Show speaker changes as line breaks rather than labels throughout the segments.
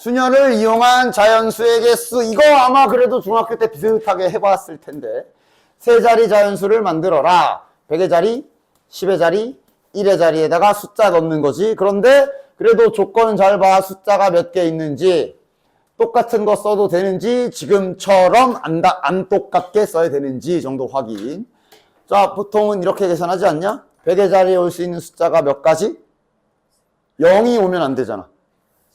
수녀를 이용한 자연수의 개수. 이거 아마 그래도 중학교 때 비슷하게 해봤을 텐데. 세 자리 자연수를 만들어라. 100의 자리, 10의 자리, 1의 자리에다가 숫자 넣는 거지. 그런데 그래도 조건은 잘 봐. 숫자가 몇 개 있는지, 똑같은 거 써도 되는지, 지금처럼 안 똑같게 써야 되는지 정도 확인. 자, 보통은 이렇게 계산하지 않냐? 100의 자리에 올 수 있는 숫자가 몇 가지? 0이 오면 안 되잖아.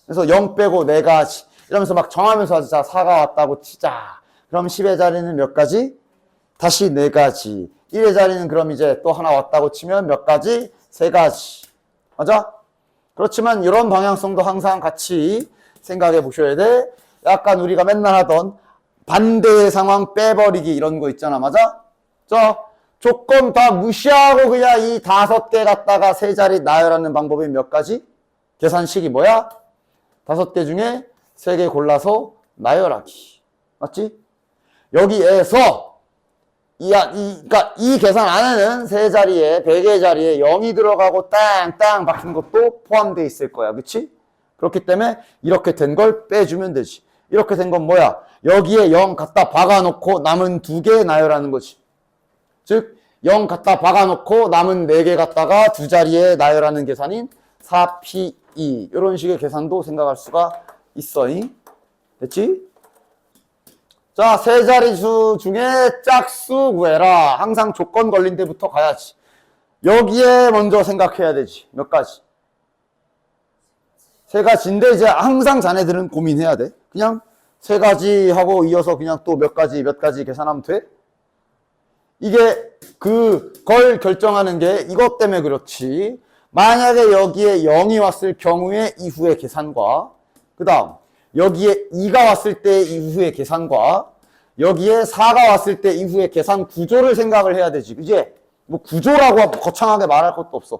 그래서 0 빼고 4가지. 이러면서 막 정하면서 하자. 자, 4가 왔다고 치자. 그럼 10의 자리는 몇 가지? 다시 4가지. 1의 자리는 그럼 이제 또 하나 왔다고 치면 몇 가지? 3가지. 맞아? 그렇지만 이런 방향성도 항상 같이 생각해 보셔야 돼. 약간 우리가 맨날 하던 반대의 상황 빼버리기 이런 거 있잖아. 맞아? 자, 조건 다 무시하고 그냥 이 5개 갖다가 세 자리 나열하는 방법이 몇 가지? 계산식이 뭐야? 5개 중에 3개 골라서 나열하기. 맞지? 여기에서 그러니까 이 계산 안에는 세 자리에 100의 자리에 0이 들어가고 땅땅 박힌 것도 포함되어 있을 거야. 그치? 그렇기 때문에 이렇게 된 걸 빼주면 되지. 이렇게 된 건 뭐야? 여기에 0 갖다 박아놓고 남은 2개 나열하는 거지. 즉 0 갖다 박아놓고 남은 4개 갖다가 두 자리에 나열하는 계산인 4P2 이런 식의 계산도 생각할 수가 있어. 됐지? 자, 세 자리수 중에 짝수 구해라. 항상 조건 걸린 데부터 가야지. 여기에 먼저 생각해야 되지. 몇 가지? 3가지인데 이제 항상 자네들은 고민해야 돼. 그냥 3가지 하고 이어서 그냥 또 몇 가지 계산하면 돼? 이게 그걸 결정하는 게 이것 때문에 그렇지. 만약에 여기에 0이 왔을 경우에 이후의 계산과 그 다음 여기에 2가 왔을 때 이후의 계산과 여기에 4가 왔을 때 이후의 계산 구조를 생각을 해야 되지. 그지? 뭐 구조라고 거창하게 말할 것도 없어.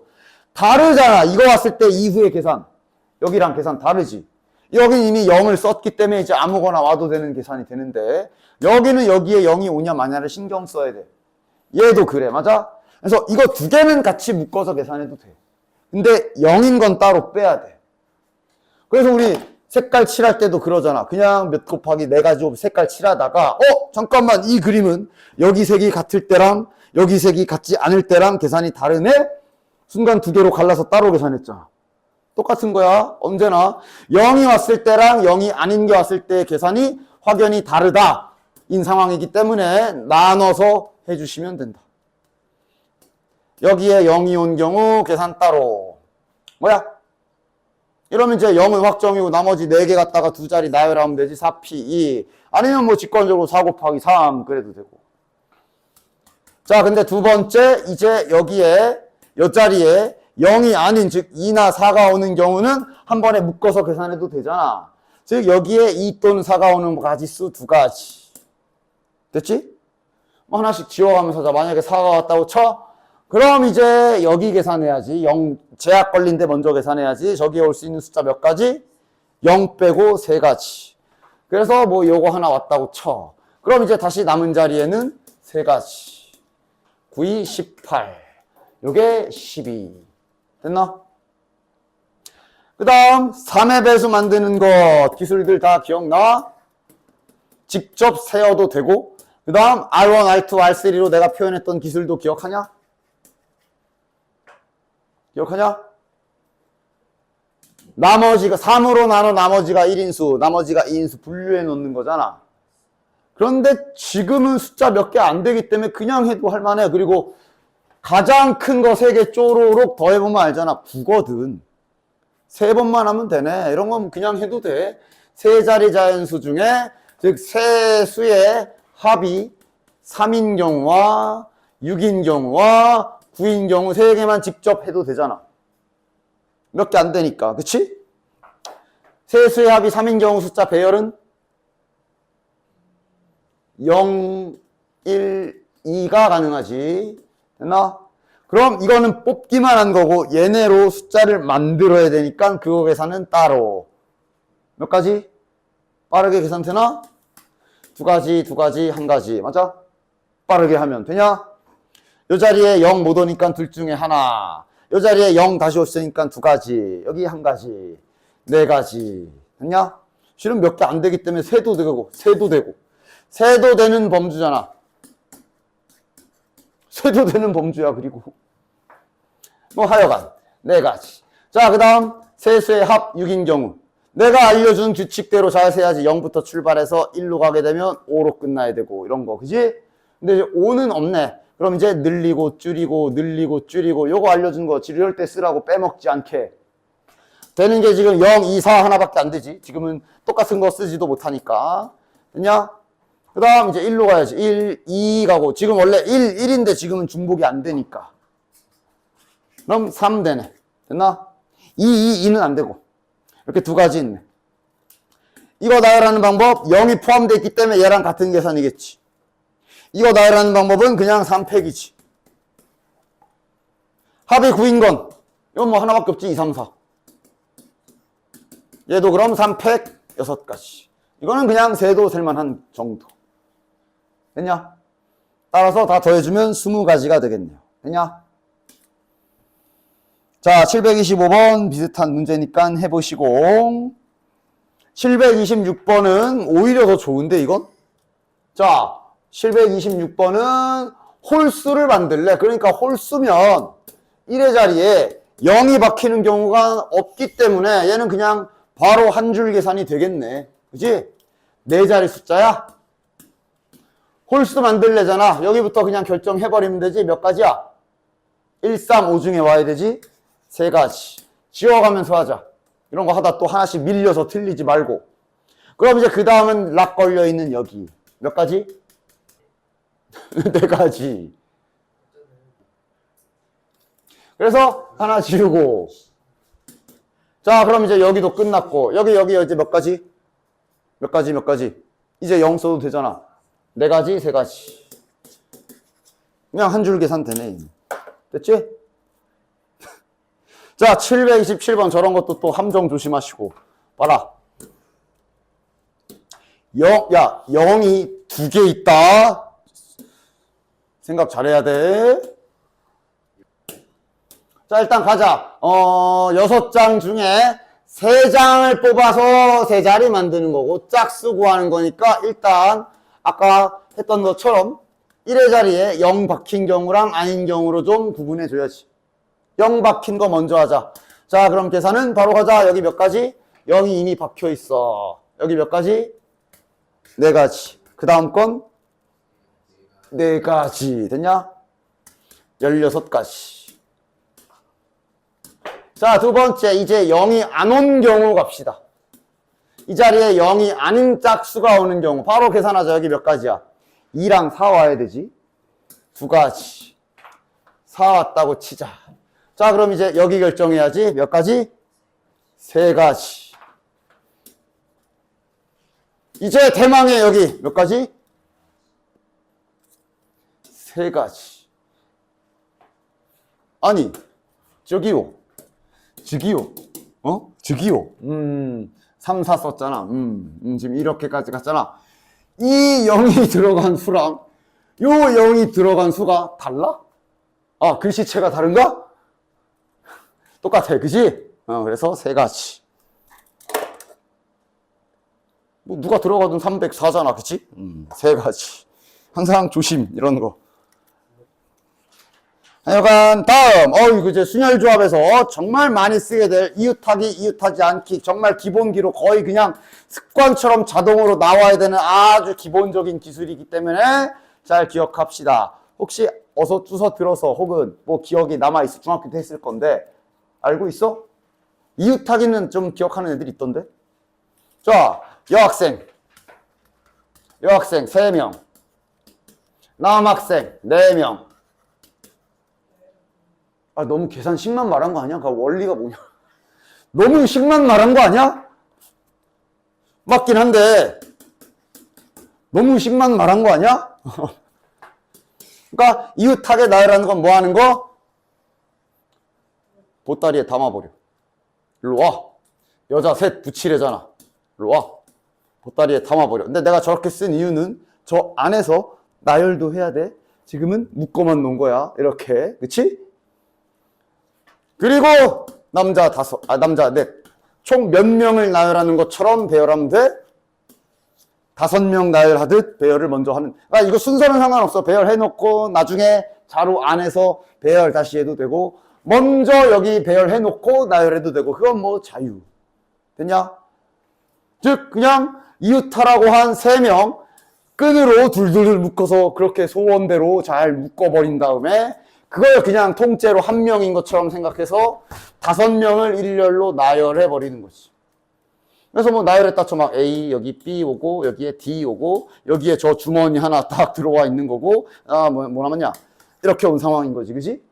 다르잖아. 이거 왔을 때 이후의 계산. 여기랑 계산 다르지. 여긴 이미 0을 썼기 때문에 이제 아무거나 와도 되는 계산이 되는데 여기는 여기에 0이 오냐 마냐를 신경 써야 돼. 얘도 그래. 맞아? 그래서 이거 2개는 같이 묶어서 계산해도 돼. 근데 0인 건 따로 빼야 돼. 그래서 우리 색깔 칠할 때도 그러잖아. 그냥 몇 곱하기 4가지 색깔 칠하다가 잠깐만 이 그림은 여기 색이 같을 때랑 여기 색이 같지 않을 때랑 계산이 다르네? 순간 2개로 갈라서 따로 계산했잖아. 똑같은 거야. 언제나 0이 왔을 때랑 0이 아닌 게 왔을 때 계산이 확연히 다르다 인 상황이기 때문에 나눠서 해주시면 된다. 여기에 0이 온 경우 계산 따로. 뭐야? 이러면 이제 0은 확정이고 나머지 4개 갖다가 두 자리 나열하면 되지. 4P2 아니면 뭐 직관적으로 4 곱하기 3 그래도 되고. 자, 근데 두 번째 이제 여기에 요 자리에 0이 아닌 즉 2나 4가 오는 경우는 한 번에 묶어서 계산해도 되잖아. 즉 여기에 2 또는 4가 오는 가지수 2가지. 됐지? 뭐 하나씩 지워가면서 자 만약에 4가 왔다고 쳐. 그럼 이제 여기 계산해야지. 0 제약 걸린 데 먼저 계산해야지. 저기에 올 수 있는 숫자 몇 가지? 0 빼고 3가지. 그래서 뭐 요거 하나 왔다고 쳐. 그럼 이제 다시 남은 자리에는 3가지. 9, 2, 18. 요게 12. 됐나? 그 다음 3의 배수 만드는 것 기술들 다 기억나? 직접 세어도 되고 그 다음 R1, R2, R3로 내가 표현했던 기술도 기억하냐? 기억하냐? 나머지가 3으로 나눠 나머지가 1인수 나머지가 2인수 분류해 놓는 거잖아. 그런데 지금은 숫자 몇 개 안 되기 때문에 그냥 해도 할만해. 그리고 가장 큰 거 3개 쪼로록 더해보면 알잖아. 9거든. 3번만 하면 되네. 이런 건 그냥 해도 돼. 세 자리 자연수 중에 즉 세 수의 합이 3인 경우와 6인 경우와 9인 경우 3개만 직접 해도 되잖아. 몇 개 안 되니까. 그치? 세 수의 합이 3인 경우 숫자 배열은 0, 1, 2가 가능하지. 됐나? 그럼 이거는 뽑기만 한 거고 얘네로 숫자를 만들어야 되니까 그거 계산은 따로. 몇 가지? 빠르게 계산 되나? 2가지, 2가지, 1가지. 맞아? 빠르게 하면 되냐? 요 자리에 0 못 오니까 둘 중에 하나. 요 자리에 0 다시 왔으니까 2가지. 여기 1가지. 4가지. 됐냐? 실은 몇 개 안 되기 때문에 세도 되고, 세도 되고. 세도 되는 범주잖아. 세도 되는 범주야, 그리고. 뭐 하여간, 네 가지. 자, 그 다음, 세수의 합 6인 경우. 내가 알려준 규칙대로 잘 세야지. 0부터 출발해서 1로 가게 되면 5로 끝나야 되고, 이런 거, 그지? 근데 이제 5는 없네. 그럼 이제 늘리고, 줄이고, 늘리고, 줄이고, 요거 알려준 거, 이럴 때 쓰라고 빼먹지 않게. 되는 게 지금 0, 2, 4 하나밖에 안 되지. 지금은 똑같은 거 쓰지도 못하니까. 됐냐? 그 다음 이제 1로 가야지. 1, 2 가고. 지금 원래 1, 1인데 지금은 중복이 안 되니까. 그럼 3 되네. 됐나? 2, 2, 2는 안 되고. 이렇게 두 가지 있네. 이거 나열하는 방법 0이 포함되어 있기 때문에 얘랑 같은 계산이겠지. 이거 나열하는 방법은 그냥 3팩이지. 합이 9인 건 이건 뭐 하나밖에 없지. 2, 3, 4. 얘도 그럼 3팩 6가지. 이거는 그냥 세도 셀만한 정도. 됐냐? 따라서 다 더해주면 20가지가 되겠네요. 됐냐? 자, 725번 비슷한 문제니까 해보시고. 726번은 오히려 더 좋은데, 이건? 자, 726번은 홀수를 만들래. 그러니까 홀수면 1의 자리에 0이 박히는 경우가 없기 때문에 얘는 그냥 바로 한 줄 계산이 되겠네. 그치? 네 자리 숫자야? 홀수 만들래잖아. 여기부터 그냥 결정해버리면 되지. 몇 가지야? 1, 3, 5 중에 와야 되지? 3가지. 지워가면서 하자. 이런 거 하다 또 하나씩 밀려서 틀리지 말고. 그럼 이제 그 다음은 락 걸려있는 여기. 몇 가지? 4가지. 그래서 하나 지우고. 자, 그럼 이제 여기도 끝났고. 여기 이제 몇 가지? 몇 가지? 이제 0 써도 되잖아. 4가지, 3가지. 그냥 한 줄 계산 되네. 됐지? 자, 727번 저런 것도 또 함정 조심하시고. 봐라. 0이 2개 있다. 생각 잘해야 돼. 자, 일단 가자. 6장 중에 3장을 뽑아서 3자리 만드는 거고, 짝수 구하는 거니까, 일단, 아까 했던 것처럼 1의 자리에 0 박힌 경우랑 아닌 경우로 좀 구분해 줘야지. 0 박힌 거 먼저 하자. 자, 그럼 계산은 바로 가자. 여기 몇 가지? 0이 이미 박혀 있어. 여기 몇 가지? 4가지. 그 다음 건? 4가지. 됐냐? 16가지. 자, 두 번째, 이제 0이 안 온 경우 갑시다. 이 자리에 0이 아닌 짝수가 오는 경우. 바로 계산하자. 여기 몇 가지야? 2랑 4 와야 되지. 2가지. 4 왔다고 치자. 자, 그럼 이제 여기 결정해야지. 몇 가지? 3가지. 이제 대망의 여기 몇 가지? 3가지. 아니, 저기요. 저기요. 저기요. 3, 4 썼잖아. 지금 이렇게까지 갔잖아. 이 0이 들어간 수랑 요 0이 들어간 수가 달라? 아, 글씨체가 다른가? 똑같아, 그지? 그래서 3가지. 뭐 누가 들어가든 304잖아, 그치? 3가지. 항상 조심, 이런 거. 하여간 다음, 이거 이제 순열조합에서 정말 많이 쓰게 될 이웃하기, 이웃하지 않기, 정말 기본기로 거의 그냥 습관처럼 자동으로 나와야 되는 아주 기본적인 기술이기 때문에 잘 기억합시다. 혹시 어서 주워 들어서 혹은 뭐 기억이 남아있어, 중학교 때 했을 건데 알고 있어? 이웃하기는 좀 기억하는 애들이 있던데? 자, 여학생 3명, 남학생 4명. 아, 너무 계산식만 말한 거 아니야? 그 원리가 뭐냐? 너무 식만 말한 거 아니야? 맞긴 한데 너무 식만 말한 거 아니야? 그러니까 이웃하게 나열하는 건 뭐 하는 거? 보따리에 담아버려. 일로 와. 여자 셋 붙이래잖아. 일로 와. 보따리에 담아버려. 근데 내가 저렇게 쓴 이유는 저 안에서 나열도 해야 돼. 지금은 묶어만 놓은 거야. 이렇게. 그치? 그리고 남자 넷. 총 몇 명을 나열하는 것처럼 배열하면 돼? 5명 나열하듯 배열을 먼저 하는. 그러니까 이거 순서는 상관없어. 배열해놓고 나중에 자료 안에서 배열 다시 해도 되고, 먼저 여기 배열해놓고 나열해도 되고, 그건 뭐 자유. 됐냐? 즉 그냥 이웃하라고 한 3명 끈으로 둘둘 묶어서 그렇게 소원대로 잘 묶어버린 다음에 그걸 그냥 통째로 한 명인 것처럼 생각해서 5명을 일렬로 나열해 버리는 거지. 그래서 뭐 나열했다 쳐 막 A 여기 B 오고 여기에 D 오고 여기에 저 주머니 하나 딱 들어와 있는 거고 뭐 남았냐 이렇게 온 상황인 거지, 그지?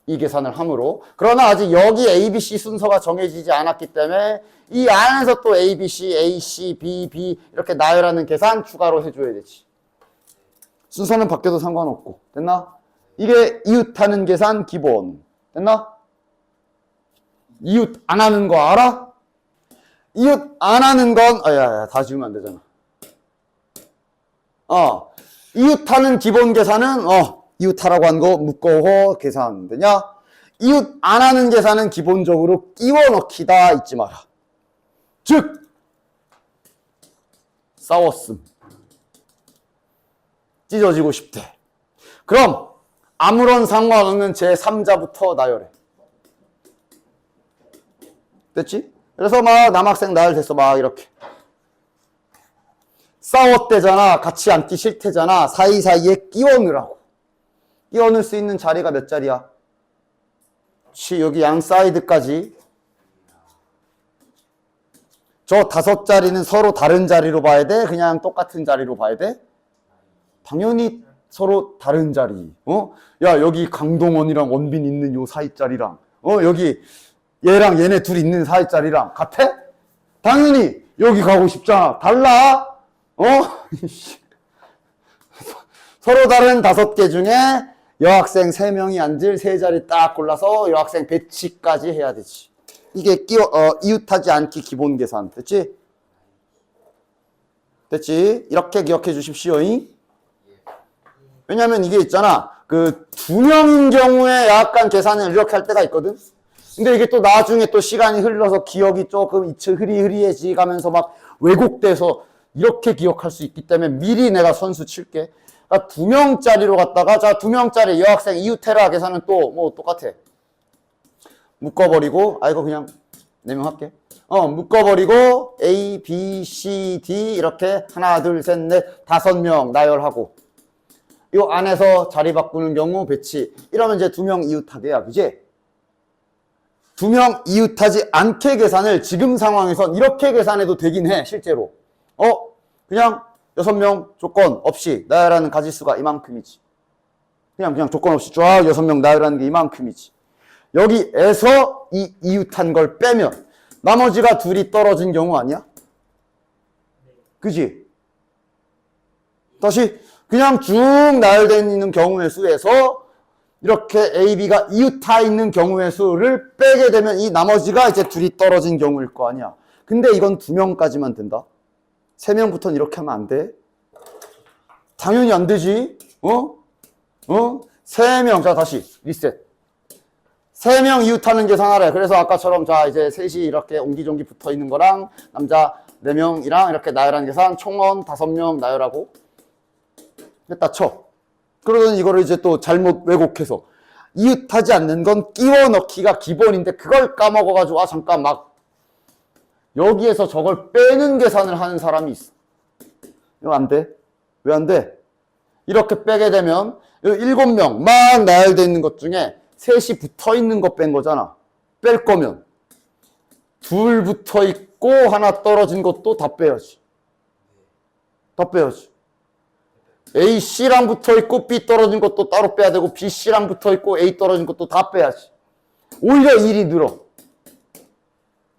이 계산을 함으로. 그러나 아직 여기 A, B, C 순서가 정해지지 않았기 때문에 이 안에서 또 A, B, C, A, C, B, B 이렇게 나열하는 계산 추가로 해줘야 되지. 순서는 바뀌어도 상관없고. 됐나? 이게 이웃하는 계산 기본. 됐나? 이웃 안 하는 거 알아? 이웃 안 하는 건 다 지우면 안 되잖아. 이웃하는 기본 계산은 이웃하라고 한 거 묶어호 계산 되냐? 이웃 안 하는 계산은 기본적으로 끼워 넣기다 잊지 마라. 즉 싸웠음, 찢어지고 싶대. 그럼 아무런 상관없는 제3자부터 나열해. 됐지? 그래서 막 남학생 나열됐어. 막 이렇게 싸웠대잖아. 같이 앉기 싫대잖아. 사이사이에 끼워 넣으라고. 끼워 넣을 수 있는 자리가 몇 자리야? 여기 양 사이드까지. 저 5자리는 서로 다른 자리로 봐야 돼? 그냥 똑같은 자리로 봐야 돼? 당연히 서로 다른 자리. 야, 여기 강동원이랑 원빈 있는 요 사이 자리랑 여기 얘랑 얘네 둘이 있는 사이 자리랑 같아? 당연히 여기 가고 싶잖아. 달라? 서로 다른 5개 중에 여학생 3명이 앉을 3자리 딱 골라서 여학생 배치까지 해야 되지. 이게 이웃하지 않기 기본 계산. 됐지? 됐지? 이렇게 기억해 주십시오. 왜냐면 이게 있잖아. 그 2명인 경우에 약간 계산을 이렇게 할 때가 있거든? 근데 이게 또 나중에 또 시간이 흘러서 기억이 조금 흐리흐리해지 가면서 막 왜곡돼서 이렇게 기억할 수 있기 때문에 미리 내가 선수 칠게. 그러니까 2명짜리로 갔다가, 자, 2명짜리 여학생 이웃해라 계산은 또 뭐 똑같아. 묶어버리고, 이거 그냥 4명 할게. 묶어버리고, A, B, C, D, 이렇게 하나, 둘, 셋, 넷, 5명 나열하고, 요 안에서 자리 바꾸는 경우 배치. 이러면 이제 2명 이웃하게야, 그지? 2명 이웃하지 않게 계산을 지금 상황에선 이렇게 계산해도 되긴 해, 실제로. 그냥 6명 조건 없이 나열하는 가지수가 이만큼이지. 그냥 조건 없이 쫙 6명 나열하는 게 이만큼이지. 여기에서 이 이웃한 걸 빼면 나머지가 둘이 떨어진 경우 아니야? 그지? 다시 그냥 쭉 나열되어 있는 경우의 수에서 이렇게 A, B가 이웃하 있는 경우의 수를 빼게 되면 이 나머지가 이제 둘이 떨어진 경우일 거 아니야. 근데 이건 2명까지만 된다. 3명부터는 이렇게 하면 안 돼. 당연히 안 되지. 3명. 자, 다시 리셋. 3명 이웃하는 계산하래. 그래서 아까처럼 자, 이제 셋이 이렇게 옹기종기 붙어 있는 거랑 남자 4명이랑 이렇게 나열하는 계산 총원 5명 나열하고 됐다 쳐. 그러더니 이거를 이제 또 잘못 왜곡해서 이웃하지 않는 건 끼워 넣기가 기본인데 그걸 까먹어가지고 잠깐 막 여기에서 저걸 빼는 계산을 하는 사람이 있어. 이거 안 돼. 왜 안 돼? 이렇게 빼게 되면 7명 막 나열되어 있는 것 중에 셋이 붙어 있는 거 뺀 거잖아. 뺄 거면 둘 붙어 있고 하나 떨어진 것도 다 빼야지. 다 빼야지. A, C랑 붙어 있고 B 떨어진 것도 따로 빼야 되고 B, C랑 붙어 있고 A 떨어진 것도 다 빼야지. 오히려 일이 늘어.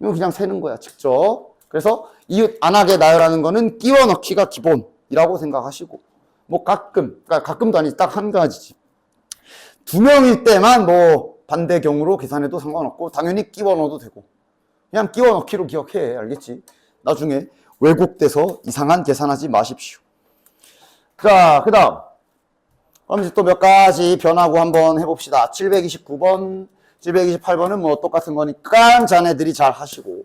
이거 그냥 세는 거야, 직접. 그래서 이웃 안 하게 나열하는 거는 끼워 넣기가 기본이라고 생각하시고. 뭐 그러니까 가끔도 아니지, 딱 한 가지지. 2명일 때만 뭐 반대 경우로 계산해도 상관없고 당연히 끼워 넣어도 되고. 그냥 끼워 넣기로 기억해, 알겠지? 나중에 왜곡돼서 이상한 계산하지 마십시오. 자, 그 다음. 그럼 이제 또 몇 가지 변하고 한번 해봅시다. 729번, 728번은 뭐 똑같은 거니까 자네들이 잘 하시고.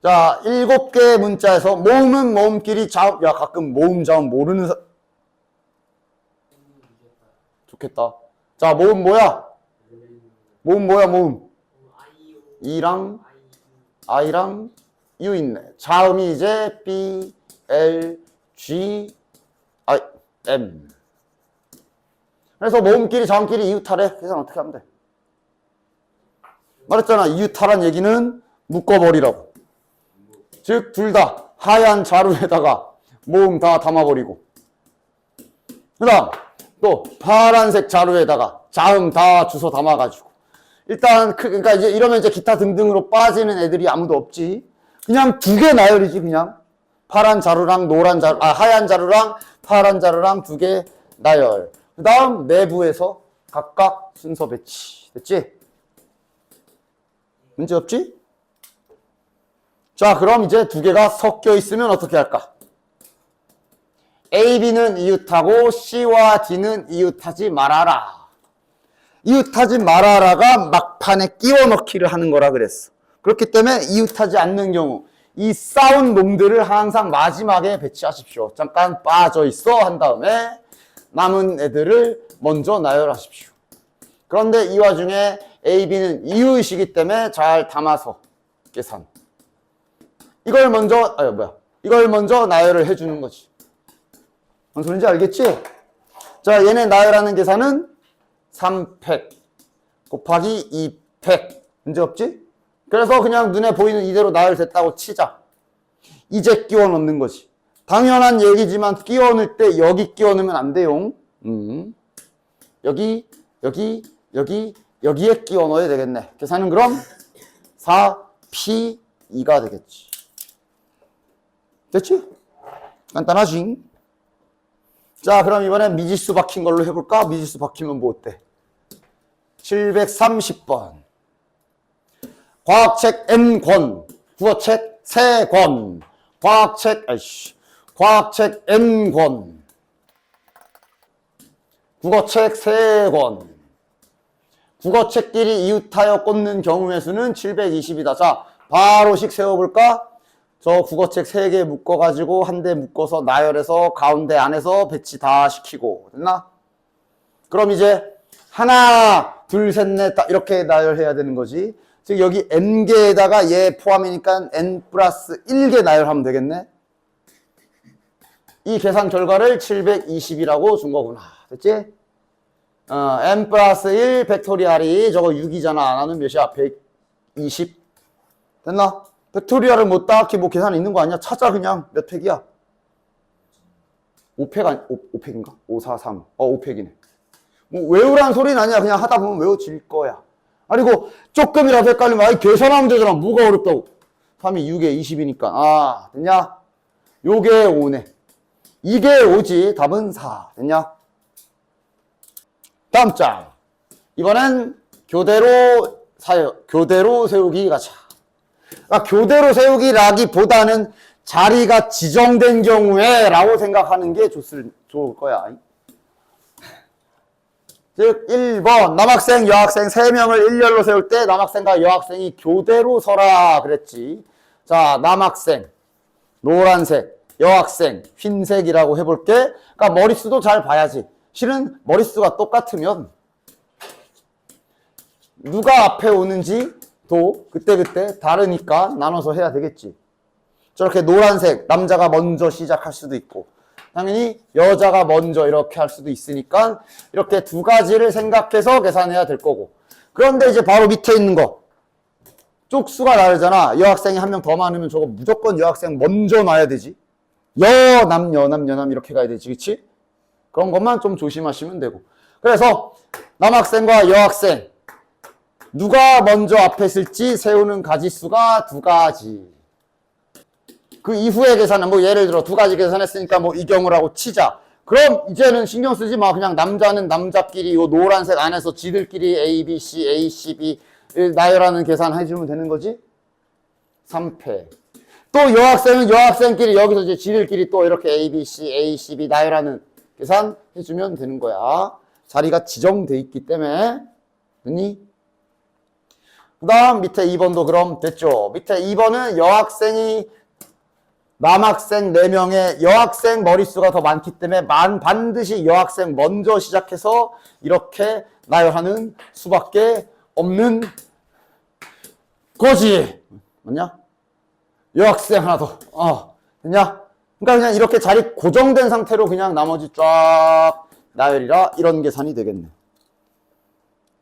자, 7개의 문자에서 모음은 모음끼리 자음, 야, 가끔 모음, 자음 모르는 좋겠다. 자, 모음 뭐야? 모음 뭐야, 모음? 이랑, I랑 U 있네. 자음이 이제 B, L, G, I, M. 그래서 모음끼리, 자음끼리 이웃하래. 계산 어떻게 하면 돼? 말했잖아. 이웃하란 얘기는 묶어버리라고. 즉, 둘 다 하얀 자루에다가 모음 다 담아버리고. 그 다음, 또 파란색 자루에다가 자음 다 주워 담아가지고. 일단, 그러니까 이제 이러면 이제 기타 등등으로 빠지는 애들이 아무도 없지. 그냥 2개 나열이지, 그냥. 파란 자루랑 노란 자루, 하얀 자루랑 파란 자루랑 2개 나열. 그 다음, 내부에서 각각 순서 배치. 됐지? 문제 없지? 자, 그럼 이제 2개가 섞여 있으면 어떻게 할까? A, B는 이웃하고 C와 D는 이웃하지 말아라. 이웃하지 말아라가 막판에 끼워 넣기를 하는 거라 그랬어. 그렇기 때문에 이웃하지 않는 경우 이 싸운 놈들을 항상 마지막에 배치하십시오. 잠깐 빠져 있어 한 다음에 남은 애들을 먼저 나열하십시오. 그런데 이 와중에 A, B는 이웃이기 때문에 잘 담아서 계산. 이걸 먼저 나열을 해주는 거지. 뭔 소린지 알겠지? 자, 얘네 나열하는 계산은 3팩 곱하기 2팩. 문제 없지? 그래서 그냥 눈에 보이는 이대로 나열됐다고 치자. 이제 끼워 넣는 거지. 당연한 얘기지만 끼워 넣을 때 여기 끼워 넣으면 안 돼요. 여기에 끼워 넣어야 되겠네. 계산은 그럼 4P2가 되겠지. 됐지? 간단하지? 자, 그럼 이번엔 미지수 박힌 걸로 해볼까? 미지수 박히면 뭐 어때? 730번. 과학책 N권, 국어책 3권, 과학책 N권, 국어책 3권. 국어책끼리 이웃하여 꽂는 경우의 수는 720이다. 자, 바로씩 세워볼까? 저 국어책 3개 묶어가지고 한 대 묶어서 나열해서 가운데 안에서 배치 다 시키고. 됐나? 그럼 이제 하나, 둘, 셋, 넷 이렇게 나열해야 되는 거지. 즉 여기 n개에다가 얘 포함이니까 n 플러스 1개 나열하면 되겠네. 이 계산 결과를 720이라고 준 거구나. 됐지? n 플러스 1 팩토리알이 저거 6이잖아. 나는 몇이야? 120. 됐나? 팩토리알을 뭐 딱히 뭐 계산 있는 거 아니야? 찾아 그냥. 몇 팩이야? 5팩 아니 5팩인가? 5, 4, 3. 5팩이네. 뭐 외우란 소리는 아니야. 그냥 하다 보면 외워질 거야. 그리고 조금이라도 헷갈리면 아이 계산하면 되잖아. 뭐가 어렵다고. 3이 6에 20이니까. 됐냐? 요게 5네. 이게 5지. 답은 4. 됐냐? 다음 장. 이번엔 교대로 세우기 가자. 그러니까 교대로 세우기라기보다는 자리가 지정된 경우에 라고 생각하는 게 좋을 거야. 즉 1번 남학생, 여학생 3명을 일렬로 세울 때 남학생과 여학생이 교대로 서라 그랬지. 자, 남학생 노란색, 여학생 흰색이라고 해볼게. 그러니까 머릿수도 잘 봐야지. 실은 머릿수가 똑같으면 누가 앞에 오는지도 그때그때 다르니까 나눠서 해야 되겠지. 저렇게 노란색 남자가 먼저 시작할 수도 있고 당연히 여자가 먼저 이렇게 할 수도 있으니까 이렇게 2가지를 생각해서 계산해야 될 거고. 그런데 이제 바로 밑에 있는 거 쪽수가 다르잖아. 여학생이 한 명 더 많으면 저거 무조건 여학생 먼저 놔야 되지. 여남 이렇게 가야 되지. 그치? 그런 것만 좀 조심하시면 되고. 그래서 남학생과 여학생 누가 먼저 앞에 쓸지 세우는 가지수가 2가지. 그 이후의 계산은 뭐 예를 들어 2가지 계산했으니까 뭐 이 경우라고 치자. 그럼 이제는 신경 쓰지 마. 그냥 남자는 남자끼리 요 노란색 안에서 지들끼리 A, B, C, A, C, B 나열하는 계산 해주면 되는 거지. 3패. 또 여학생은 여학생끼리 여기서 이제 지들끼리 또 이렇게 A, B, C, A, C, B 나열하는 계산 해주면 되는 거야. 자리가 지정돼 있기 때문에. 됐니? 그 다음 밑에 2번도 그럼 됐죠. 밑에 2번은 여학생이 남학생 4명에 여학생 머릿수가 더 많기 때문에 반드시 여학생 먼저 시작해서 이렇게 나열하는 수밖에 없는 거지. 맞냐? 여학생 하나 더. 됐냐? 그러니까 그냥 이렇게 자리 고정된 상태로 그냥 나머지 쫙 나열이라 이런 계산이 되겠네.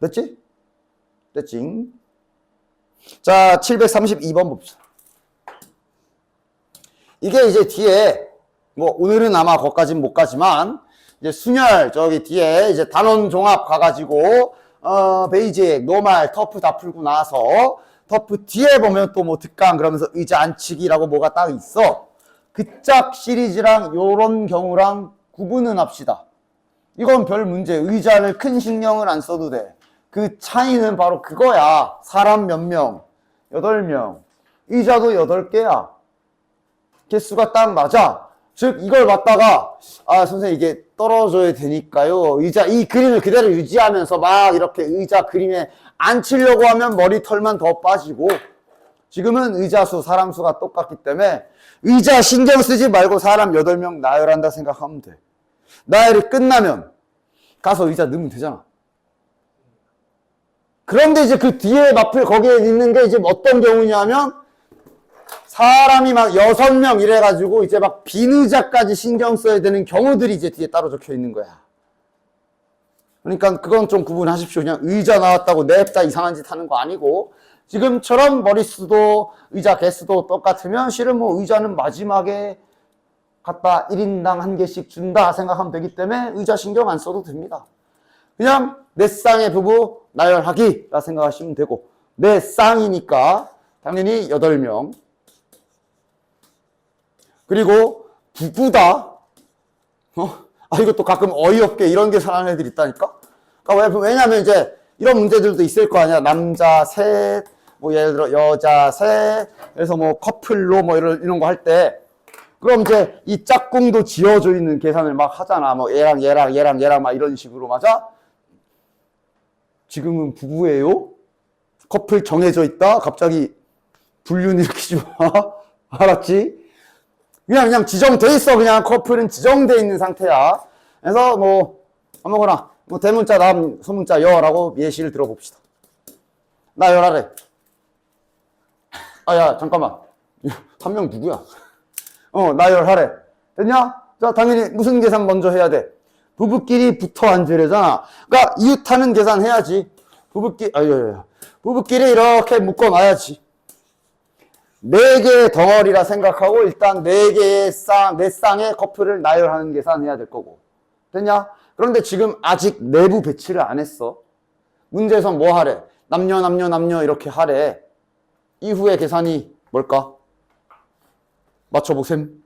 됐지? 됐지? 자, 732번 봅시다. 이게 이제 뒤에, 뭐, 오늘은 아마 거기까진 못 가지만, 이제 순열, 저기 뒤에 이제 단원 종합 가가지고, 베이직, 노말, 터프 다 풀고 나서, 터프 뒤에 보면 또 뭐 득강 그러면서 의자 앉히기라고 뭐가 딱 있어. 그 짝 시리즈랑 요런 경우랑 구분은 합시다. 이건 별 문제. 의자를 큰 신경을 안 써도 돼. 그 차이는 바로 그거야. 사람 몇 명? 8명. 의자도 8개야. 개수가 딱 맞아. 즉 이걸 갖다가 선생님 이게 떨어져야 되니까요. 의자 이 그림을 그대로 유지하면서 막 이렇게 의자 그림에 앉히려고 하면 머리털만 더 빠지고 지금은 의자 수, 사람 수가 똑같기 때문에 의자 신경 쓰지 말고 사람 8명 나열한다 생각하면 돼. 나열이 끝나면 가서 의자 넣으면 되잖아. 그런데 이제 그 뒤에 마플 거기에 있는 게 이제 어떤 경우냐면 사람이 막 6명 이래가지고 이제 막 빈 의자까지 신경 써야 되는 경우들이 이제 뒤에 따로 적혀 있는 거야. 그러니까 그건 좀 구분하십시오. 그냥 의자 나왔다고 냅다 이상한 짓 하는 거 아니고 지금처럼 머릿수도 의자 개수도 똑같으면 실은 뭐 의자는 마지막에 갖다 1인당 1개씩 준다 생각하면 되기 때문에 의자 신경 안 써도 됩니다. 그냥 내 쌍의 부부 나열하기라 생각하시면 되고 내 쌍이니까 당연히 8명 그리고 부부다. 이것도 가끔 어이없게 이런 계산하는 애들 있다니까? 그러니까 왜냐면 이제 이런 문제들도 있을 거 아니야. 남자 셋, 뭐 예를 들어 여자 셋, 그래서 뭐 커플로 뭐 이런 거 할 때, 그럼 이제 이 짝꿍도 지어져 있는 계산을 막 하잖아. 뭐 얘랑 막 이런 식으로 맞아? 지금은 부부예요? 커플 정해져 있다? 갑자기 불륜 일으키지 마. 알았지? 그냥 지정돼 있어. 그냥 커플은 지정돼 있는 상태야. 그래서 뭐 아무거나 뭐 대문자 남 소문자 여라고 예시를 들어봅시다. 나열하래. 야 잠깐만. 한 명 누구야? 나열하래. 됐냐? 자 당연히 무슨 계산 먼저 해야 돼? 부부끼리 붙어 앉으래잖아. 그러니까 이웃하는 계산 해야지. 부부끼리 이렇게 묶어 놔야지. 4개의 덩어리라 생각하고 일단 4개의 내 쌍의 커플을 나열하는 계산해야 될 거고. 됐냐? 그런데 지금 아직 내부 배치를 안 했어. 문제에서 뭐 하래? 남녀 이렇게 하래. 이후의 계산이 뭘까? 맞춰보셈.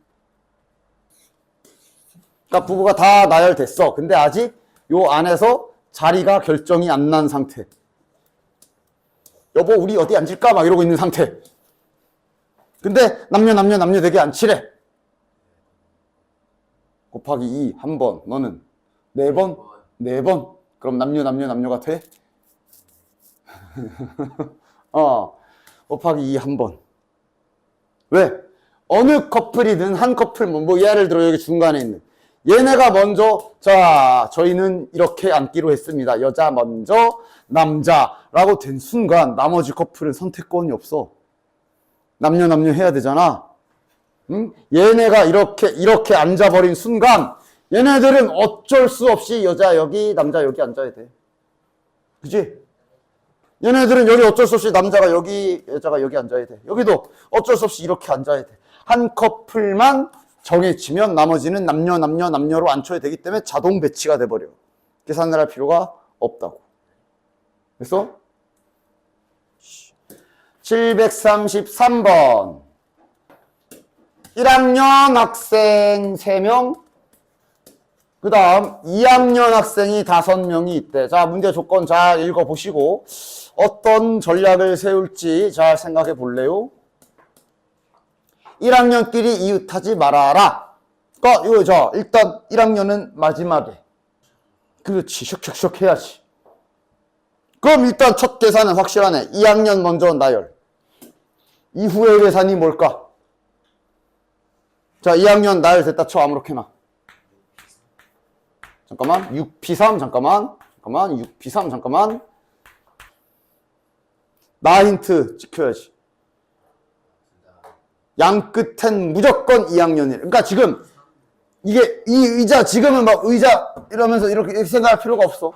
그러니까 부부가 다 나열됐어. 근데 아직 요 안에서 자리가 결정이 안 난 상태. 여보 우리 어디 앉을까? 막 이러고 있는 상태. 근데 남녀 되게 앉히래. 곱하기 2 한 번. 너는 4번? 4번. 그럼 남녀가 돼? 곱하기 2 한 번. 왜? 어느 커플이든 한 커플 뭐 예를 들어 여기 중간에 있는 얘네가 먼저 자 저희는 이렇게 앉기로 했습니다. 여자 먼저 남자라고 된 순간 나머지 커플은 선택권이 없어. 남녀 해야 되잖아. 응? 얘네가 이렇게 앉아버린 순간 얘네들은 어쩔 수 없이 여자 여기 남자 여기 앉아야 돼. 그치? 얘네들은 여기 어쩔 수 없이 남자가 여기 여자가 여기 앉아야 돼. 여기도 어쩔 수 없이 이렇게 앉아야 돼. 한 커플만 정해지면 나머지는 남녀로 앉혀야 되기 때문에 자동 배치가 돼버려. 계산을 할 필요가 없다고. 그래서 733번 1학년 학생 3명 그 다음 2학년 학생이 5명이 있대. 자 문제 조건 잘 읽어보시고 어떤 전략을 세울지 잘 생각해 볼래요? 1학년끼리 이웃하지 말아라. 그러니까 이거 일단 1학년은 마지막에 그렇지 슉슉슉 해야지. 그럼 일단 첫 계산은 확실하네. 2학년 먼저 나열. 이후의 계산이 뭘까? 자, 2학년 나열 됐다 쳐, 아무렇게나. 잠깐만, 6P3, 잠깐만. 6P3, 잠깐만. 나 힌트 지켜야지. 양 끝엔 무조건 2학년이래. 그러니까 지금, 이게, 이 의자, 지금은 막 의자 이러면서 이렇게 생각할 필요가 없어.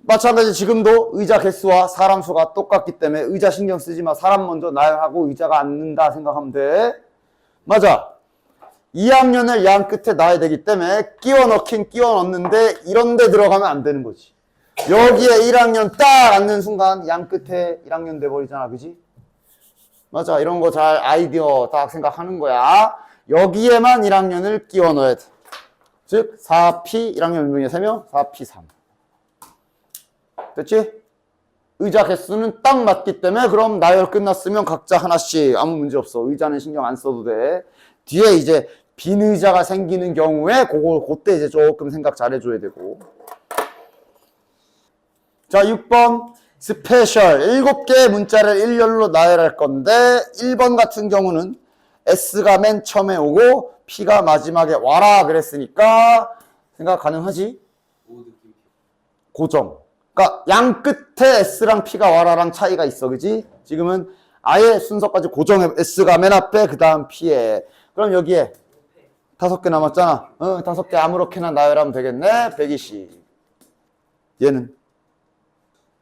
마찬가지 지금도 의자 개수와 사람 수가 똑같기 때문에 의자 신경 쓰지 마. 사람 먼저 나열하고 의자가 앉는다 생각하면 돼. 맞아. 2학년을 양 끝에 놔야 되기 때문에 끼워 넣긴 끼워 넣는데 이런 데 들어가면 안 되는 거지. 여기에 1학년 딱 앉는 순간 양 끝에 1학년 돼버리잖아. 그지? 맞아. 이런 거 잘 아이디어 딱 생각하는 거야. 여기에만 1학년을 끼워 넣어야 돼. 즉 4P 1학년 몇 명이야? 3명? 4P 3. 됐지? 의자 개수는 딱 맞기 때문에 그럼 나열 끝났으면 각자 하나씩 아무 문제 없어. 의자는 신경 안 써도 돼. 뒤에 이제 빈 의자가 생기는 경우에 그때 이제 조금 생각 잘 해줘야 되고. 자, 6번 스페셜 7개의 문자를 일렬로 나열할 건데 1번 같은 경우는 S가 맨 처음에 오고 P가 마지막에 와라 그랬으니까 생각 가능하지? 고정. 그러니까 양 끝에 S랑 P가 와라랑 차이가 있어. 그지? 지금은 아예 순서까지 고정해. S가 맨 앞에 그 다음 P에. 그럼 여기에 5개 남았잖아. 5개 아무렇게나 나열하면 되겠네. 120. 얘는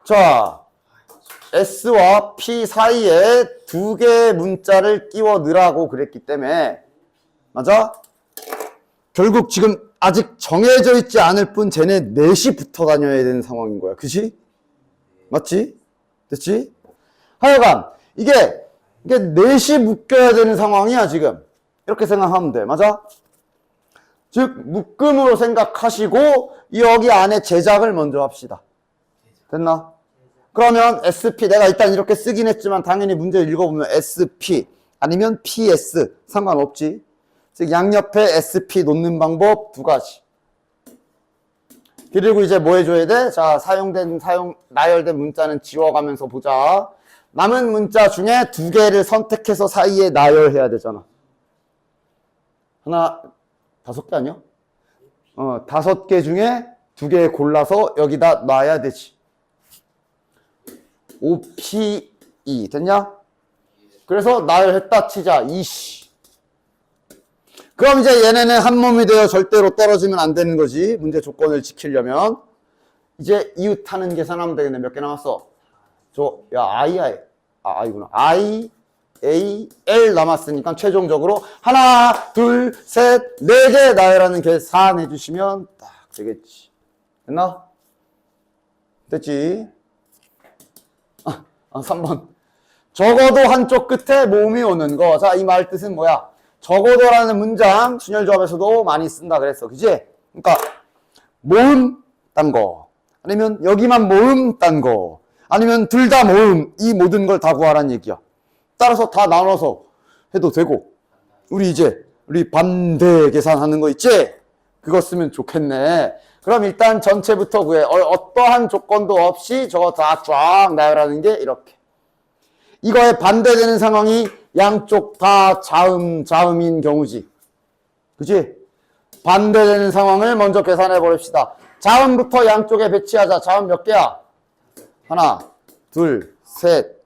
자, S와 P 사이에 2개의 문자를 끼워 넣으라고 그랬기 때문에 맞아? 결국 지금 아직 정해져 있지 않을 뿐 쟤네 넷이 붙어 다녀야 되는 상황인 거야. 그치? 맞지? 됐지? 하여간 이게 넷이 묶여야 되는 상황이야 지금. 이렇게 생각하면 돼. 맞아? 즉 묶음으로 생각하시고 여기 안에 제작을 먼저 합시다. 됐나? 그러면 SP 내가 일단 이렇게 쓰긴 했지만 당연히 문제 읽어보면 SP 아니면 PS 상관없지. 즉 양옆에 SP 놓는 방법 2가지. 그리고 이제 뭐 해줘야 돼? 자, 나열된 문자는 지워가면서 보자. 남은 문자 중에 2개를 선택해서 사이에 나열해야 되잖아. 5개 아니야? 5개 중에 2개 골라서 여기다 놔야 되지. OPE 됐냐? 그래서 나열했다 치자. 이씨. 그럼 이제 얘네는 한 몸이 되어 절대로 떨어지면 안 되는 거지. 문제 조건을 지키려면. 이제 이웃하는 계산하면 되겠네. 몇 개 남았어? I구나. I, A, L 남았으니까 최종적으로 하나, 둘, 셋, 4개 나열하는 계산해 주시면 딱 되겠지. 됐나? 됐지? 3번. 적어도 한쪽 끝에 모음이 오는 거. 자, 이 말 뜻은 뭐야? 적어도라는 문장 순열조합에서도 많이 쓴다 그랬어. 그지? 그러니까 모음 딴 거. 아니면 여기만 모음 딴 거. 아니면 둘 다 모음. 이 모든 걸 다 구하라는 얘기야. 따라서 다 나눠서 해도 되고. 우리 반대 계산하는 거 있지? 그거 쓰면 좋겠네. 그럼 일단 전체부터 구해. 어떠한 조건도 없이 저거 다 쫙 나열하는 게 이렇게. 이거에 반대되는 상황이 양쪽 다 자음인 경우지. 그치? 반대되는 상황을 먼저 계산해 버립시다. 자음부터 양쪽에 배치하자. 자음 몇 개야? 하나, 둘, 셋.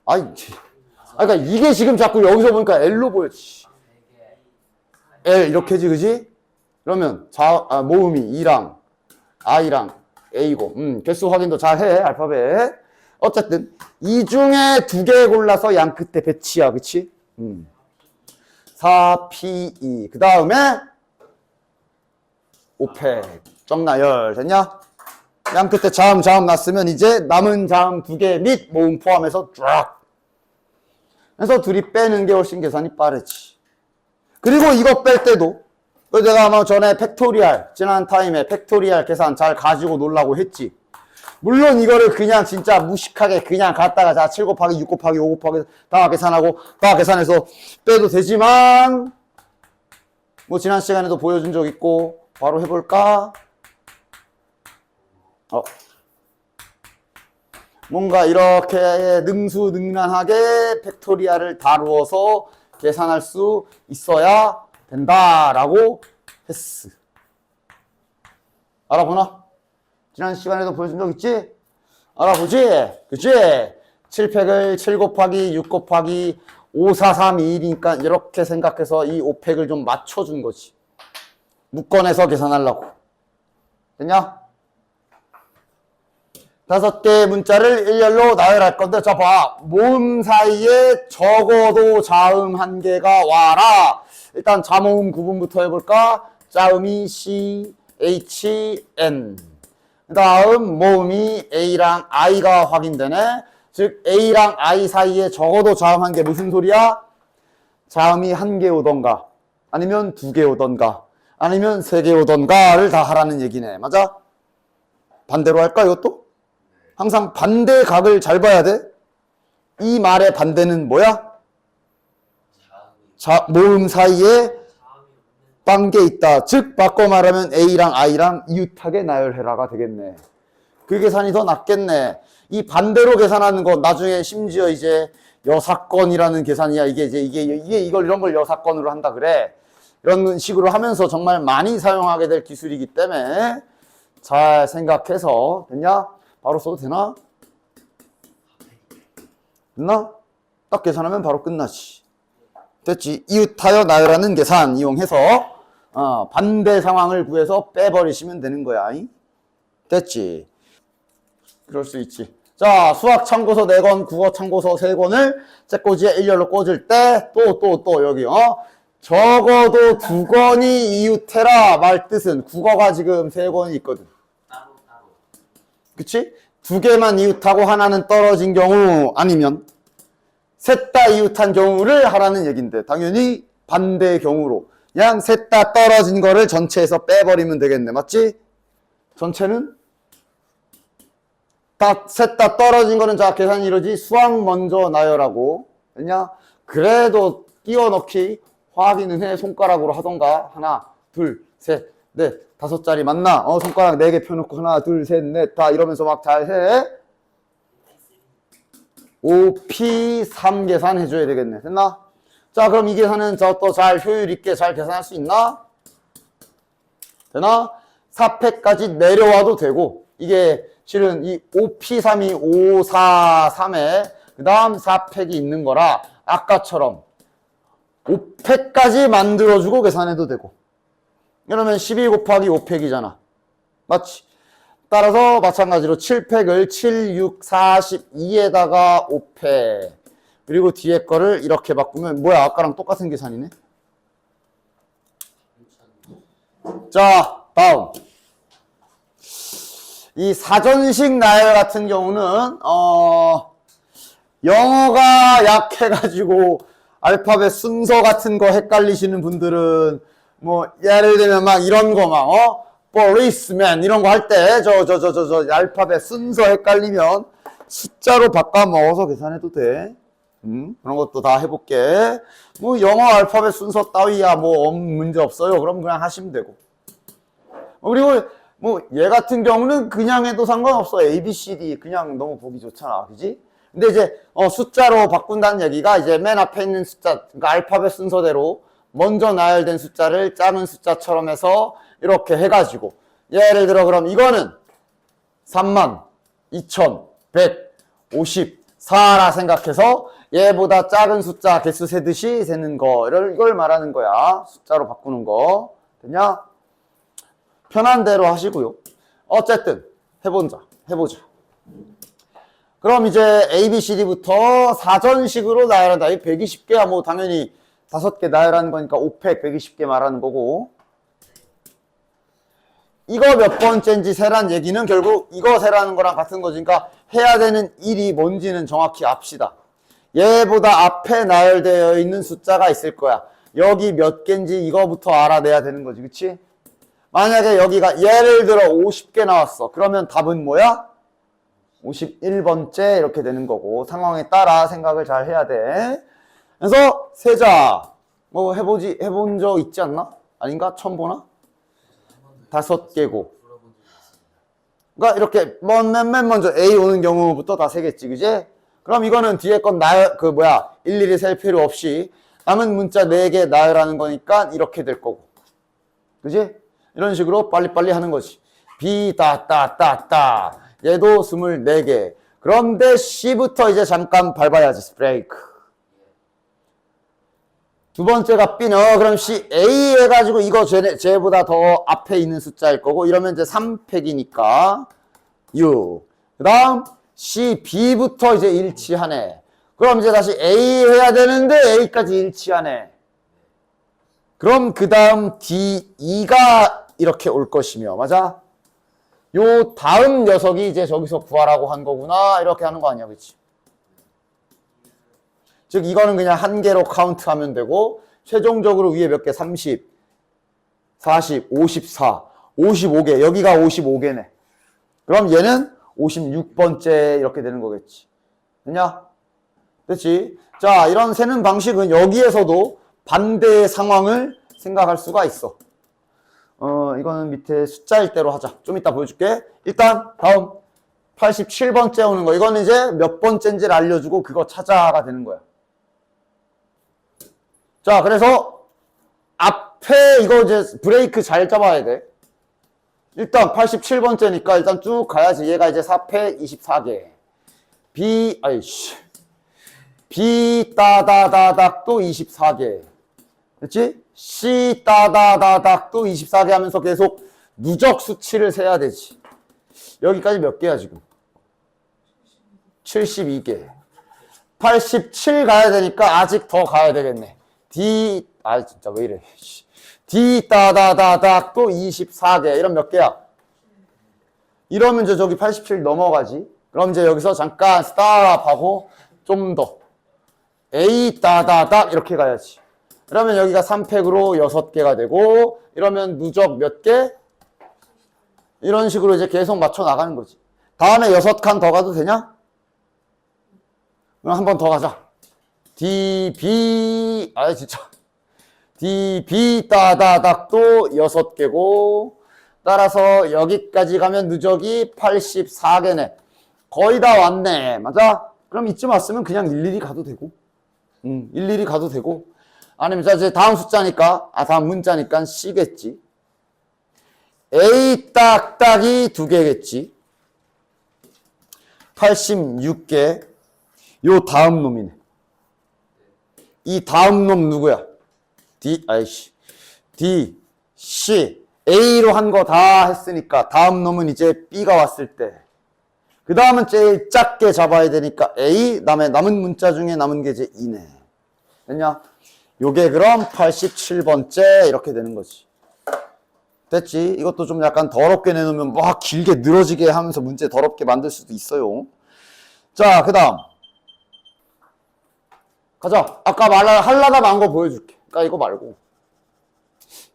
그러니까 이게 지금 자꾸 여기서 보니까 L로 보였지. L 이렇게지, 그지? 그러면 모음이 E랑 I랑 A고, 개수 확인도 잘 해, 알파벳. 어쨌든 이 중에 2개 골라서 양 끝에 배치야, 그치? 4PE. 그 다음에 오펙 정나열 됐냐? 양 끝에 자음 났으면 이제 남은 자음 2개 및 모음 포함해서 쫙. 그래서 둘이 빼는 게 훨씬 계산이 빠르지. 그리고 이거 뺄 때도 내가 아마 전에 팩토리얼 지난 타임에 팩토리얼 계산 잘 가지고 놀라고 했지. 물론 이거를 그냥 진짜 무식하게 그냥 갖다가 자 7 곱하기 6 곱하기 5 곱하기 다 계산하고 다 계산해서 빼도 되지만 뭐 지난 시간에도 보여준 적 있고 바로 해볼까? 어. 뭔가 이렇게 능수능란하게 팩토리얼을 다루어서 계산할 수 있어야 된다라고 했어. 알아보나? 지난 시간에도 보여준 적 있지? 알아보지? 그치? 7팩을 7 곱하기 6 곱하기 5, 4, 3, 2, 1이니까 이렇게 생각해서 이 5팩을 좀 맞춰준 거지. 묶어내서 계산하려고. 됐냐? 5개의 문자를 일렬로 나열할 건데, 자, 봐. 모음 사이에 적어도 자음 한 개가 와라. 일단 자모음 구분부터 해볼까? 자음이 C, H, N. 그 다음 모음이 A랑 I가 확인되네. 즉, A랑 I 사이에 적어도 자음 한 개. 무슨 소리야? 자음이 한 개 오던가, 아니면 2개 오던가, 아니면 3개 오던가를 다 하라는 얘기네. 맞아? 반대로 할까, 이것도? 항상 반대 각을 잘 봐야 돼. 이 말의 반대는 뭐야? 모음 사이에 딴 게 있다. 즉 바꿔 말하면 A랑 I랑 이웃하게 나열해라가 되겠네. 그 계산이 더 낫겠네. 이 반대로 계산하는 거 나중에 심지어 이제 여사건이라는 계산이야. 이런 걸 여사건으로 한다 그래. 이런 식으로 하면서 정말 많이 사용하게 될 기술이기 때문에 잘 생각해서. 됐냐? 바로 써도 되나? 됐나? 딱 계산하면 바로 끝나지. 됐지? 이웃하여 나열하는 계산 이용해서 반대 상황을 구해서 빼버리시면 되는 거야. 됐지? 그럴 수 있지. 자, 수학 참고서 4권, 국어 참고서 3권을 책꽂이에 일렬로 꽂을 때 또 여기 적어도 2권이 이웃해라 말 뜻은 국어가 지금 3권이 있거든. 그치? 2개만 이웃하고 하나는 떨어진 경우, 아니면 셋 다 이웃한 경우를 하라는 얘긴데, 당연히 반대의 경우로 그냥 셋 다 떨어진 거를 전체에서 빼버리면 되겠네. 맞지? 전체는 셋 다 떨어진 거는 자 계산이 이러지. 수학 먼저 나열하고. 됐냐? 그래도 끼워 넣기 확인은 해. 손가락으로 하던가. 하나, 둘, 셋, 넷, 5자리 맞나? 손가락 4개 펴놓고 하나, 둘, 셋, 넷, 다 이러면서 막 잘 해. 5P3 계산 해줘야 되겠네. 됐나? 자, 그럼 이 계산은 또 잘 효율 있게 잘 계산할 수 있나? 되나? 4팩까지 내려와도 되고, 이게 실은 이 5P3이 5, 4, 3에 그 다음 4팩이 있는 거라 아까처럼 5팩까지 만들어주고 계산해도 되고. 그러면 12 곱하기 5팩이잖아. 맞지? 따라서 마찬가지로 7팩을 7, 6, 42에다가 5팩. 그리고 뒤에 거를 이렇게 바꾸면 뭐야? 아까랑 똑같은 계산이네. 자, 다음. 이 사전식 나열 같은 경우는 영어가 약해가지고 알파벳 순서 같은 거 헷갈리시는 분들은 뭐 예를 들면 막 이런 거 막 policeman 이런 거 할 때 저 알파벳 순서 헷갈리면 숫자로 바꿔 먹어서 계산해도 돼. 그런 것도 다 해볼게. 뭐 영어 알파벳 순서 따위야 뭐 문제 없어요. 그럼 그냥 하시면 되고. 그리고 뭐 얘 같은 경우는 그냥 해도 상관없어. A, B, C, D 그냥 너무 보기 좋잖아. 그지? 근데 이제 숫자로 바꾼다는 얘기가 이제 맨 앞에 있는 숫자, 그러니까 알파벳 순서대로 먼저 나열된 숫자를 작은 숫자처럼 해서 이렇게 해가지고 예를 들어 그럼 이거는 32,154라 생각해서 얘보다 작은 숫자 개수 세듯이 세는 거를 이걸 말하는 거야. 숫자로 바꾸는 거. 됐냐? 편한 대로 하시고요. 어쨌든 해보자. 그럼 이제 A, B, C, D부터 사전식으로 나열한다. 이 120개야 뭐 당연히 5개 나열하는 거니까 5팩 120개 말하는 거고. 이거 몇 번째인지 세란 얘기는 결국 이거 세라는 거랑 같은 거지. 그러니까 해야 되는 일이 뭔지는 정확히 압시다. 얘보다 앞에 나열되어 있는 숫자가 있을 거야. 여기 몇 개인지 이거부터 알아내야 되는 거지. 그치? 만약에 여기가 예를 들어 50개 나왔어. 그러면 답은 뭐야? 51번째 이렇게 되는 거고 상황에 따라 생각을 잘 해야 돼. 그래서 세자 뭐 해본 적 있지 않나? 아닌가? 처음 보나? 5개고 그러니까 이렇게 맨 먼저 A 오는 경우부터 다 세겠지, 그지? 그럼 이거는 뒤에 건 일일이 셀 필요 없이 남은 문자 4개 나열하는 거니까 이렇게 될 거고. 그지? 이런 식으로 빨리빨리 하는 거지. B, 따. 얘도 24개. 그런데 C부터 이제 잠깐 밟아야지, 브레이크. 두 번째가 B는 그럼 C, A 해가지고 이거 쟤보다 더 앞에 있는 숫자일 거고 이러면 이제 3팩이니까 6. 그 다음 C, B부터 이제 일치하네. 그럼 이제 다시 A 해야 되는데 A까지 일치하네. 그럼 그 다음 D, E가 이렇게 올 것이며, 맞아? 요 다음 녀석이 이제 저기서 구하라고 한 거구나. 이렇게 하는 거 아니야, 그치? 즉, 이거는 그냥 한 개로 카운트하면 되고, 최종적으로 위에 몇 개? 30, 40, 54, 55개. 여기가 55개네. 그럼 얘는 56번째 이렇게 되는 거겠지. 됐냐? 됐지? 자, 이런 세는 방식은 여기에서도 반대의 상황을 생각할 수가 있어. 이거는 밑에 숫자일 대로 하자. 좀 이따 보여줄게. 일단 다음 87번째 오는 거. 이거는 이제 몇 번째인지를 알려주고 그거 찾아가 되는 거야. 자, 그래서 앞에 이거 이제 브레이크 잘 잡아야 돼. 일단 87번째니까 일단 쭉 가야지. 얘가 이제 4패 24개. B 따다다닥 또 24개. 그렇지? C 따다다닥 또 24개 하면서 계속 누적 수치를 세야 되지. 여기까지 몇 개야 지금? 72개. 87 가야 되니까 아직 더 가야 되겠네. D 진짜 왜 이래. D 따다다닥 또 24개. 이런 몇 개야? 이러면 이제 저기 87 넘어가지. 그럼 이제 여기서 잠깐 스탑하고 좀 더 A 따다닥 이렇게 가야지. 그러면 여기가 3팩으로 6개가 되고 이러면 누적 몇 개? 이런 식으로 이제 계속 맞춰 나가는 거지. 다음에 6칸 더 가도 되냐? 그럼 한 번 더 가자. DB 진짜 DB 따다닥 또 6개고 따라서 여기까지 가면 누적이 84개네. 거의 다 왔네. 맞아? 그럼 이쯤 왔으면 그냥 일일이 가도 되고 일일이 가도 되고 아니면 이제 다음 숫자니까 다음 문자니까 C겠지. A 딱딱이 2개겠지. 86개. 요 다음 놈이네. 이 다음 놈 누구야? D, C. A로 한 거 다 했으니까 다음 놈은 이제 B가 왔을 때. 그 다음은 제일 작게 잡아야 되니까 A, 다음에 남은 문자 중에 남은 게 이제 2네. 됐냐? 요게 그럼 87번째 이렇게 되는 거지. 됐지? 이것도 좀 약간 더럽게 내놓으면 막 길게 늘어지게 하면서 문제 더럽게 만들 수도 있어요. 자, 그 다음. 가자. 아까 하려다 만 거 보여줄게. 그러니까 이거 말고.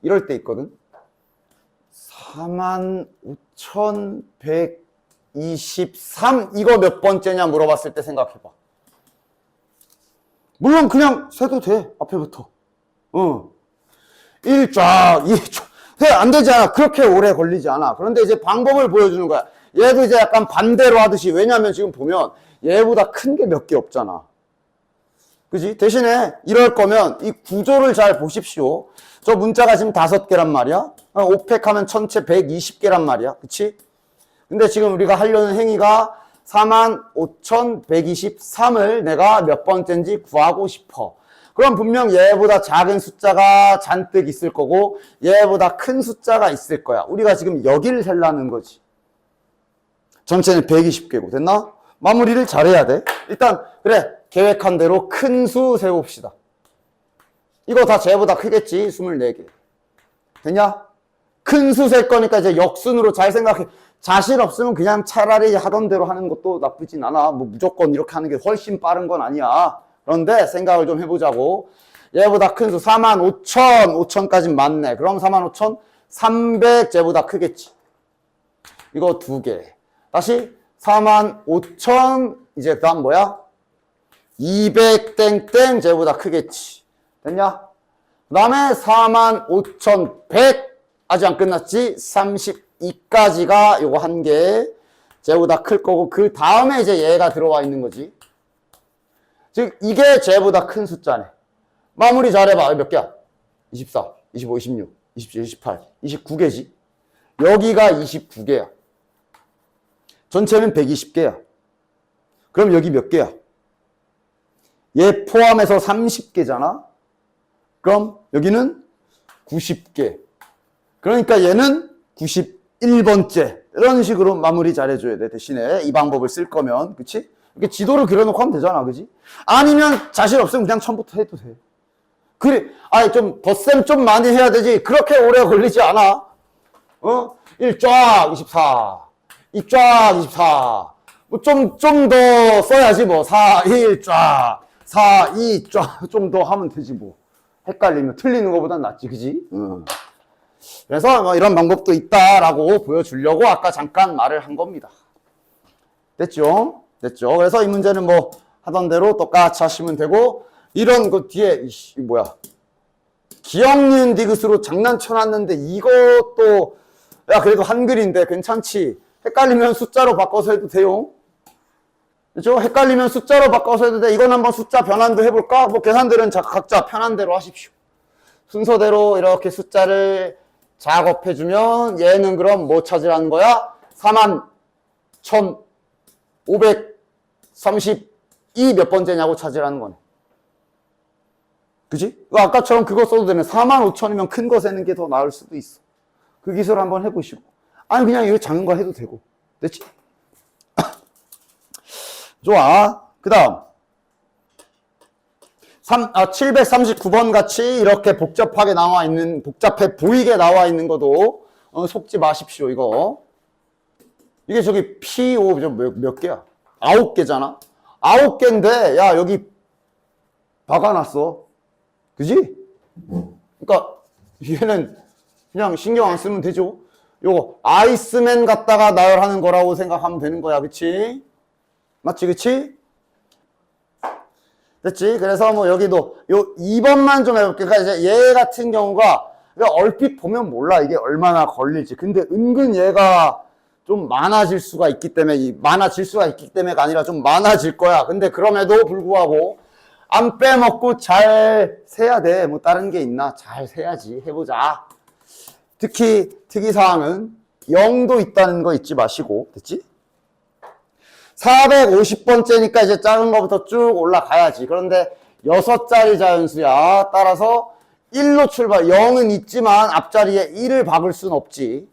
이럴 때 있거든. 45,123 이거 몇 번째냐 물어봤을 때 생각해봐. 물론 그냥 세도 돼. 앞에부터. 1쫙, 2쫙. 안 되지 않아. 그렇게 오래 걸리지 않아. 그런데 이제 방법을 보여주는 거야. 얘도 이제 약간 반대로 하듯이. 왜냐면 지금 보면 얘보다 큰 게 몇 개 없잖아. 그지? 대신에 이럴 거면 이 구조를 잘 보십시오. 저 문자가 지금 5개란 말이야. 5팩 하면 전체 120개란 말이야. 그치? 근데 지금 우리가 하려는 행위가 45,123을 내가 몇 번째인지 구하고 싶어. 그럼 분명 얘보다 작은 숫자가 잔뜩 있을 거고 얘보다 큰 숫자가 있을 거야. 우리가 지금 여기를 세려는 거지. 전체는 120개고. 됐나? 마무리를 잘해야 돼. 일단 그래. 계획한 대로 큰 수 세봅시다. 이거 다 쟤보다 크겠지. 24개. 됐냐? 큰 수 셀 거니까 이제 역순으로 잘 생각해. 자신 없으면 그냥 차라리 하던 대로 하는 것도 나쁘진 않아. 뭐 무조건 이렇게 하는 게 훨씬 빠른 건 아니야. 그런데 생각을 좀 해보자고. 얘보다 큰 수 45,000, 5,000까지 맞네. 그럼 45,300 쟤보다 크겠지. 이거 2개. 다시 45,000 이제 그 다음 뭐야? 200 땡땡 쟤보다 크겠지. 됐냐? 그 다음에 45,100 아직 안 끝났지? 30 2까지가 요거 한 개, 쟤보다 클 거고, 그 다음에 이제 얘가 들어와 있는 거지. 즉, 이게 쟤보다 큰 숫자네. 마무리 잘해봐. 몇 개야? 24, 25, 26, 27, 28, 29개지. 여기가 29개야. 전체는 120개야. 그럼 여기 몇 개야? 얘 포함해서 30개잖아? 그럼 여기는 90개. 그러니까 얘는 91번째. 이런 식으로 마무리 잘해줘야 돼. 대신에 이 방법을 쓸 거면. 그치? 이렇게 지도를 그려놓고 하면 되잖아. 그치? 아니면 자신 없으면 그냥 처음부터 해도 돼. 그래. 아니, 좀, 덧셈 좀 많이 해야 되지. 그렇게 오래 걸리지 않아. 1쫙 24. 2쫙 24. 뭐 좀 더 써야지 뭐. 4, 1쫙. 4, 2쫙. 좀 더 하면 되지 뭐. 헷갈리면 틀리는 것보단 낫지. 그지? 그래서 뭐 이런 방법도 있다라고 보여주려고 아까 잠깐 말을 한 겁니다. 됐죠? 됐죠? 그래서 이 문제는 뭐 하던 대로 똑같이 하시면 되고, 이런 그 뒤에, 뭐야. 기억니은 디귿으로 장난쳐놨는데 이것도, 야, 그래도 한글인데 괜찮지? 헷갈리면 숫자로 바꿔서 해도 돼요. 그죠? 헷갈리면 숫자로 바꿔서 해도 돼. 이건 한번 숫자 변환도 해볼까? 뭐 계산들은 각자 편한 대로 하십시오. 순서대로 이렇게 숫자를 작업해주면 얘는 그럼 뭐 찾으라는 거야? 41,532 몇 번째냐고 찾으라는 거네. 그지? 아까처럼 그거 써도 되네. 45,000이면 큰 거 세는 게 더 나을 수도 있어. 그 기술 한번 해보시고. 아니, 그냥 이거 작은 거 해도 되고. 됐지? 좋아. 그 다음. 739번 같이 이렇게 복잡하게 나와 있는, 복잡해 보이게 나와 있는 것도, 속지 마십시오, 이거. 이게 저기 P5, 몇 개야? 9개잖아? 9개인데, 야, 여기 박아놨어. 그지? 그러니까 얘는 그냥 신경 안 쓰면 되죠. 요거 아이스맨 갖다가 나열하는 거라고 생각하면 되는 거야. 그치? 맞지? 그치? 됐지? 그래서 뭐 여기도 요 2번만 좀 해볼게. 그러니까 이제 얘 같은 경우가 얼핏 보면 몰라. 이게 얼마나 걸릴지. 근데 은근 얘가 좀 많아질 수가 있기 때문에, 많아질 수가 있기 때문에가 아니라 좀 많아질 거야. 근데 그럼에도 불구하고 안 빼먹고 잘 세야 돼. 뭐 다른 게 있나? 잘 세야지. 해보자. 특히 특이사항은 0도 있다는 거 잊지 마시고. 됐지? 450번째니까 이제 작은 거부터 쭉 올라가야지. 그런데 6자리 자연수야. 따라서 1로 출발. 0은 있지만 앞자리에 1을 박을 순 없지.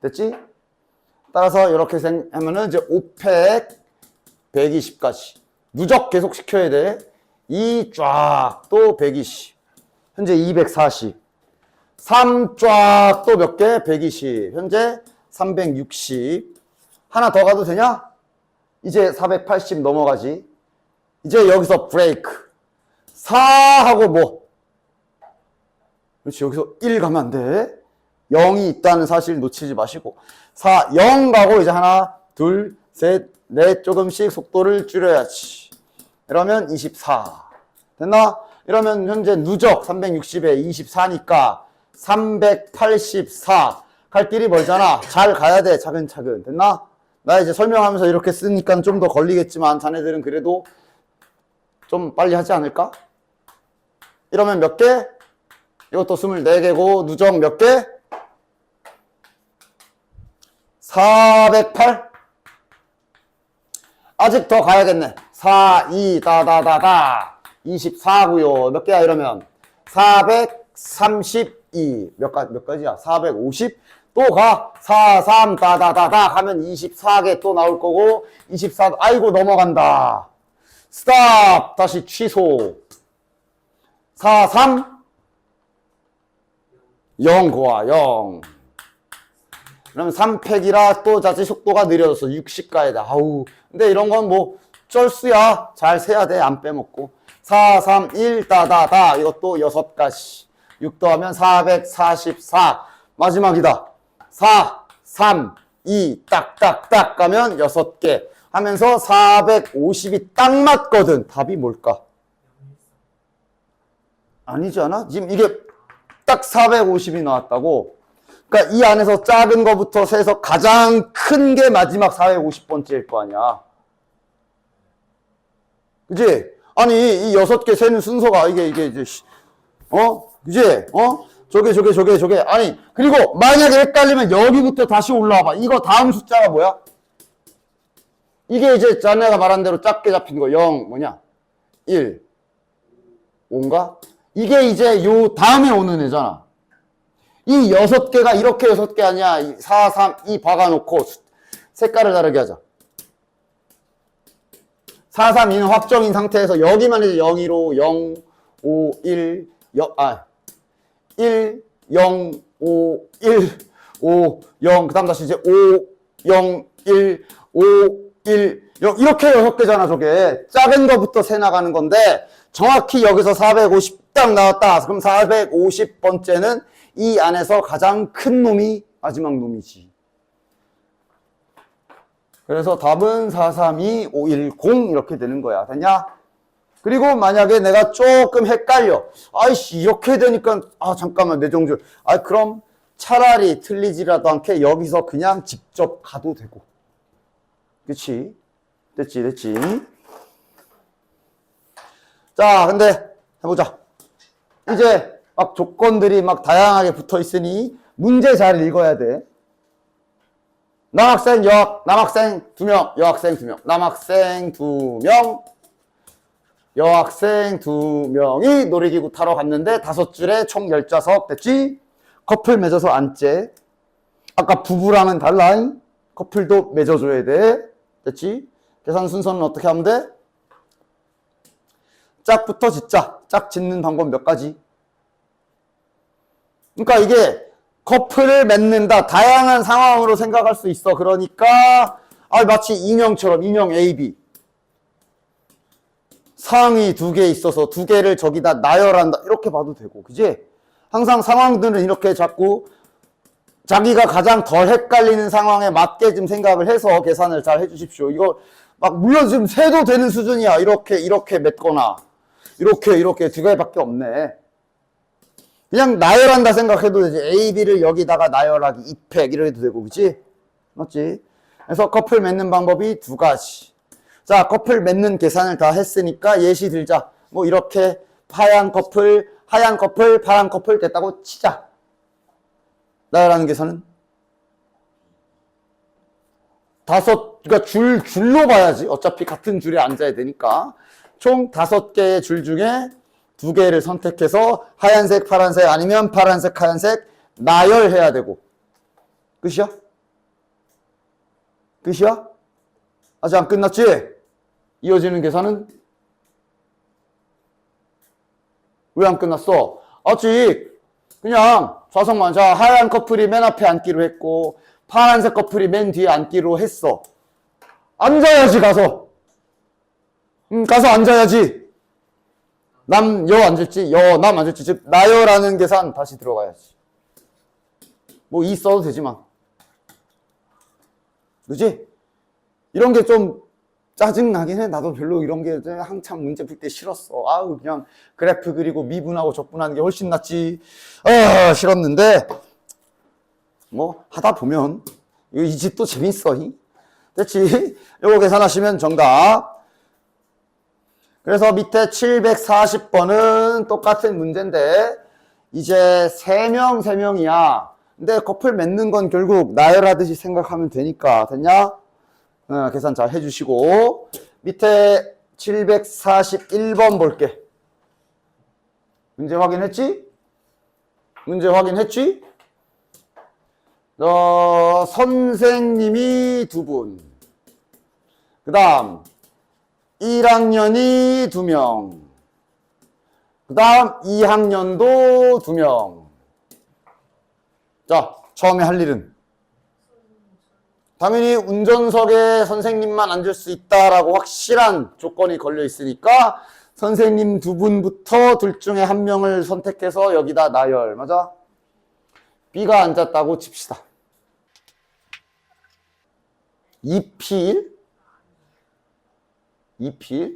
됐지? 따라서 이렇게 하면은 이제 5팩 120까지. 누적 계속 시켜야 돼. 2 쫙 또 120. 현재 240. 3 쫙 또 몇 개? 120. 현재 360. 하나 더 가도 되냐? 이제 480 넘어가지. 이제 여기서 브레이크. 4 하고 뭐? 그렇지. 여기서 1 가면 안 돼. 0이 있다는 사실 놓치지 마시고. 4, 0 가고 이제 하나, 둘, 셋, 넷 조금씩 속도를 줄여야지. 이러면 24. 됐나? 이러면 현재 누적 360에 24니까 384. 갈 길이 멀잖아. 잘 가야 돼. 차근차근. 됐나? 나 이제 설명하면서 이렇게 쓰니까 좀 더 걸리겠지만 자네들은 그래도 좀 빨리 하지 않을까? 이러면 몇 개? 이것도 24개고 누적 몇 개? 408? 아직 더 가야겠네. 4, 2, 다다다다. 24고요. 몇 개야 이러면? 432. 몇 가지야? 450? 또 가. 4, 3, 다다다다 하면 24개 또 나올 거고 24, 아이고 넘어간다. 스탑. 다시 취소. 4, 3 0 고아 0. 그러면 3팩이라 또 자칫 속도가 느려졌어. 60 가야 돼. 아우. 근데 이런 건 뭐 쩔수야. 잘 세야 돼. 안 빼먹고. 4, 3, 1 다다다. 이것도 6가지. 6 더하면 444. 마지막이다. 4, 3, 2 딱딱딱 가면 6개 하면서 450이 딱 맞거든. 답이 뭘까? 아니지 않아? 지금 이게 딱 450이 나왔다고. 그러니까 이 안에서 작은 거부터 세서 가장 큰 게 마지막 450번째일 거 아니야. 그지? 아니, 이 6개 세는 순서가 이게 이제, 그지? 저게. 아니, 그리고 만약에 헷갈리면 여기부터 다시 올라와봐. 이거 다음 숫자가 뭐야? 이게 이제 자네가 말한 대로 작게 잡힌 거. 0, 1, 5인가? 이게 이제 요 다음에 오는 애잖아. 이 6개가 이렇게 6개 아니야. 4, 3, 2 박아놓고 색깔을 다르게 하자. 4, 3, 2는 확정인 상태에서 여기만 이제 0, 2로 0, 5, 1, 1, 0, 5, 1, 5, 0. 그 다음 다시 이제 5, 0, 1, 5, 1, 0. 이렇게 6개잖아, 저게. 작은 거부터 세 나가는 건데, 정확히 여기서 450 딱 나왔다. 그럼 450번째는 이 안에서 가장 큰 놈이 마지막 놈이지. 그래서 답은 432510 이렇게 되는 거야. 됐냐? 그리고 만약에 내가 조금 헷갈려. 아이씨, 이렇게 되니까, 잠깐만, 내 정줄. 그럼 차라리 틀리지라도 않게 여기서 그냥 직접 가도 되고. 그치? 됐지. 자, 근데 해보자. 이제 막 조건들이 막 다양하게 붙어 있으니 문제 잘 읽어야 돼. 남학생 2명, 여학생 2명, 남학생 2명, 여학생 2명이 놀이기구 타러 갔는데 5줄에 총 10좌석 됐지? 커플 맺어서 앉재. 아까 부부랑은 달라. 커플도 맺어줘야 돼. 됐지? 계산 순서는 어떻게 하면 돼? 짝부터 짓자. 짝 짓는 방법 몇 가지? 그러니까 이게 커플을 맺는다. 다양한 상황으로 생각할 수 있어. 그러니까 마치 인형처럼 인형 A, B. 상이 2개 있어서 2개를 저기다 나열한다. 이렇게 봐도 되고. 그지? 항상 상황들은 이렇게 자꾸 자기가 가장 덜 헷갈리는 상황에 맞게 좀 생각을 해서 계산을 잘 해주십시오. 이거 막 물론 지금 세도 되는 수준이야. 이렇게 맺거나 이렇게 2개밖에 없네. 그냥 나열한다 생각해도 되지. A, B를 여기다가 나열하기 2팩 이래도 되고, 그치? 맞지? 그래서 커플 맺는 방법이 2가지. 자, 커플 맺는 계산을 다 했으니까 예시 들자. 뭐 이렇게 하얀 커플, 파란 커플 됐다고 치자. 나열하는 계산은? 그러니까 줄로 봐야지. 어차피 같은 줄에 앉아야 되니까. 총 5개의 줄 중에 2개를 선택해서 하얀색, 파란색 아니면 파란색, 하얀색 나열해야 되고. 끝이야? 아직 안 끝났지? 이어지는 계산은? 왜 안 끝났어? 아직 그냥 좌석만. 자, 하얀 커플이 맨 앞에 앉기로 했고 파란색 커플이 맨 뒤에 앉기로 했어. 앉아야지 가서. 가서 앉아야지. 남, 여 앉을지, 남 앉을지, 즉, 나여라는 계산 다시 들어가야지. 뭐, 이 써도 되지만. 그지? 이런 게 좀 짜증나긴 해. 나도 별로 이런 게 한참 문제 풀 때 싫었어. 그냥 그래프 그리고 미분하고 적분하는 게 훨씬 낫지. 싫었는데, 뭐, 하다 보면, 이 집도 재밌어. 됐지? 요거 계산하시면 정답. 그래서 밑에 740번은 똑같은 문제인데 이제 3명이야. 근데 커플 맺는 건 결국 나열하듯이 생각하면 되니까. 됐냐? 계산 잘 해주시고 밑에 741번 볼게. 문제 확인했지? 선생님이 2분. 그 다음 1학년이 2명. 그 다음 2학년도 2명. 자, 처음에 할 일은 당연히 운전석에 선생님만 앉을 수 있다라고 확실한 조건이 걸려 있으니까 선생님 2분부터 둘 중에 1명을 선택해서 여기다 나열. 맞아? B가 앉았다고 칩시다. 2필?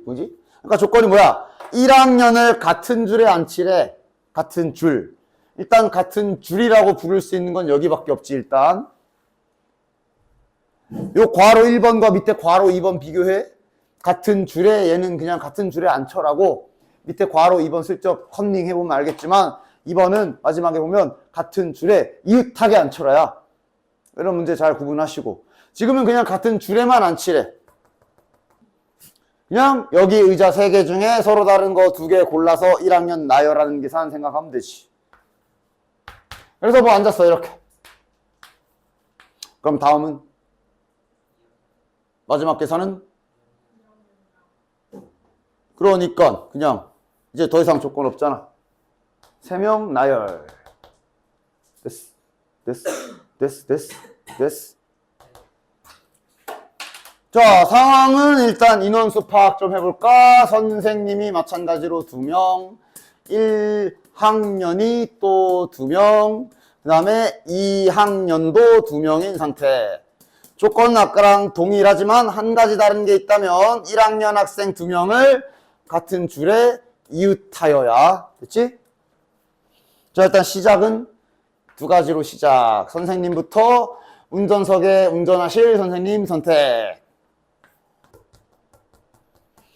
뭐지? 그러니까 조건이 뭐야? 1학년을 같은 줄에 앉히래. 같은 줄. 일단 같은 줄이라고 부를 수 있는 건 여기밖에 없지. 일단 요 괄호 1번과 밑에 괄호 2번 비교해. 같은 줄에 얘는 그냥 같은 줄에 앉혀라고 밑에 괄호 2번 슬쩍 컨닝 해보면 알겠지만 2번은 마지막에 보면 같은 줄에 이웃하게 앉혀라야. 이런 문제 잘 구분하시고 지금은 그냥 같은 줄에만 앉히래. 그냥 여기 의자 3개 중에 서로 다른 거 2개 골라서 1학년 나열하는 계산 생각하면 되지. 그래서 뭐 앉았어 이렇게. 그럼 다음은 마지막 계산은 그러니까 그냥 이제 더 이상 조건 없잖아. 3명 나열. 됐어. 자, 상황은 일단 인원수 파악 좀 해볼까? 선생님이 마찬가지로 2명, 1학년이 또 2명, 그 다음에 2학년도 2명인 상태. 조건은 아까랑 동일하지만 한 가지 다른 게 있다면 1학년 학생 2명을 같은 줄에 이웃하여야. 됐지? 자, 일단 시작은 2가지로 시작. 선생님부터 운전석에 운전하실 선생님 선택.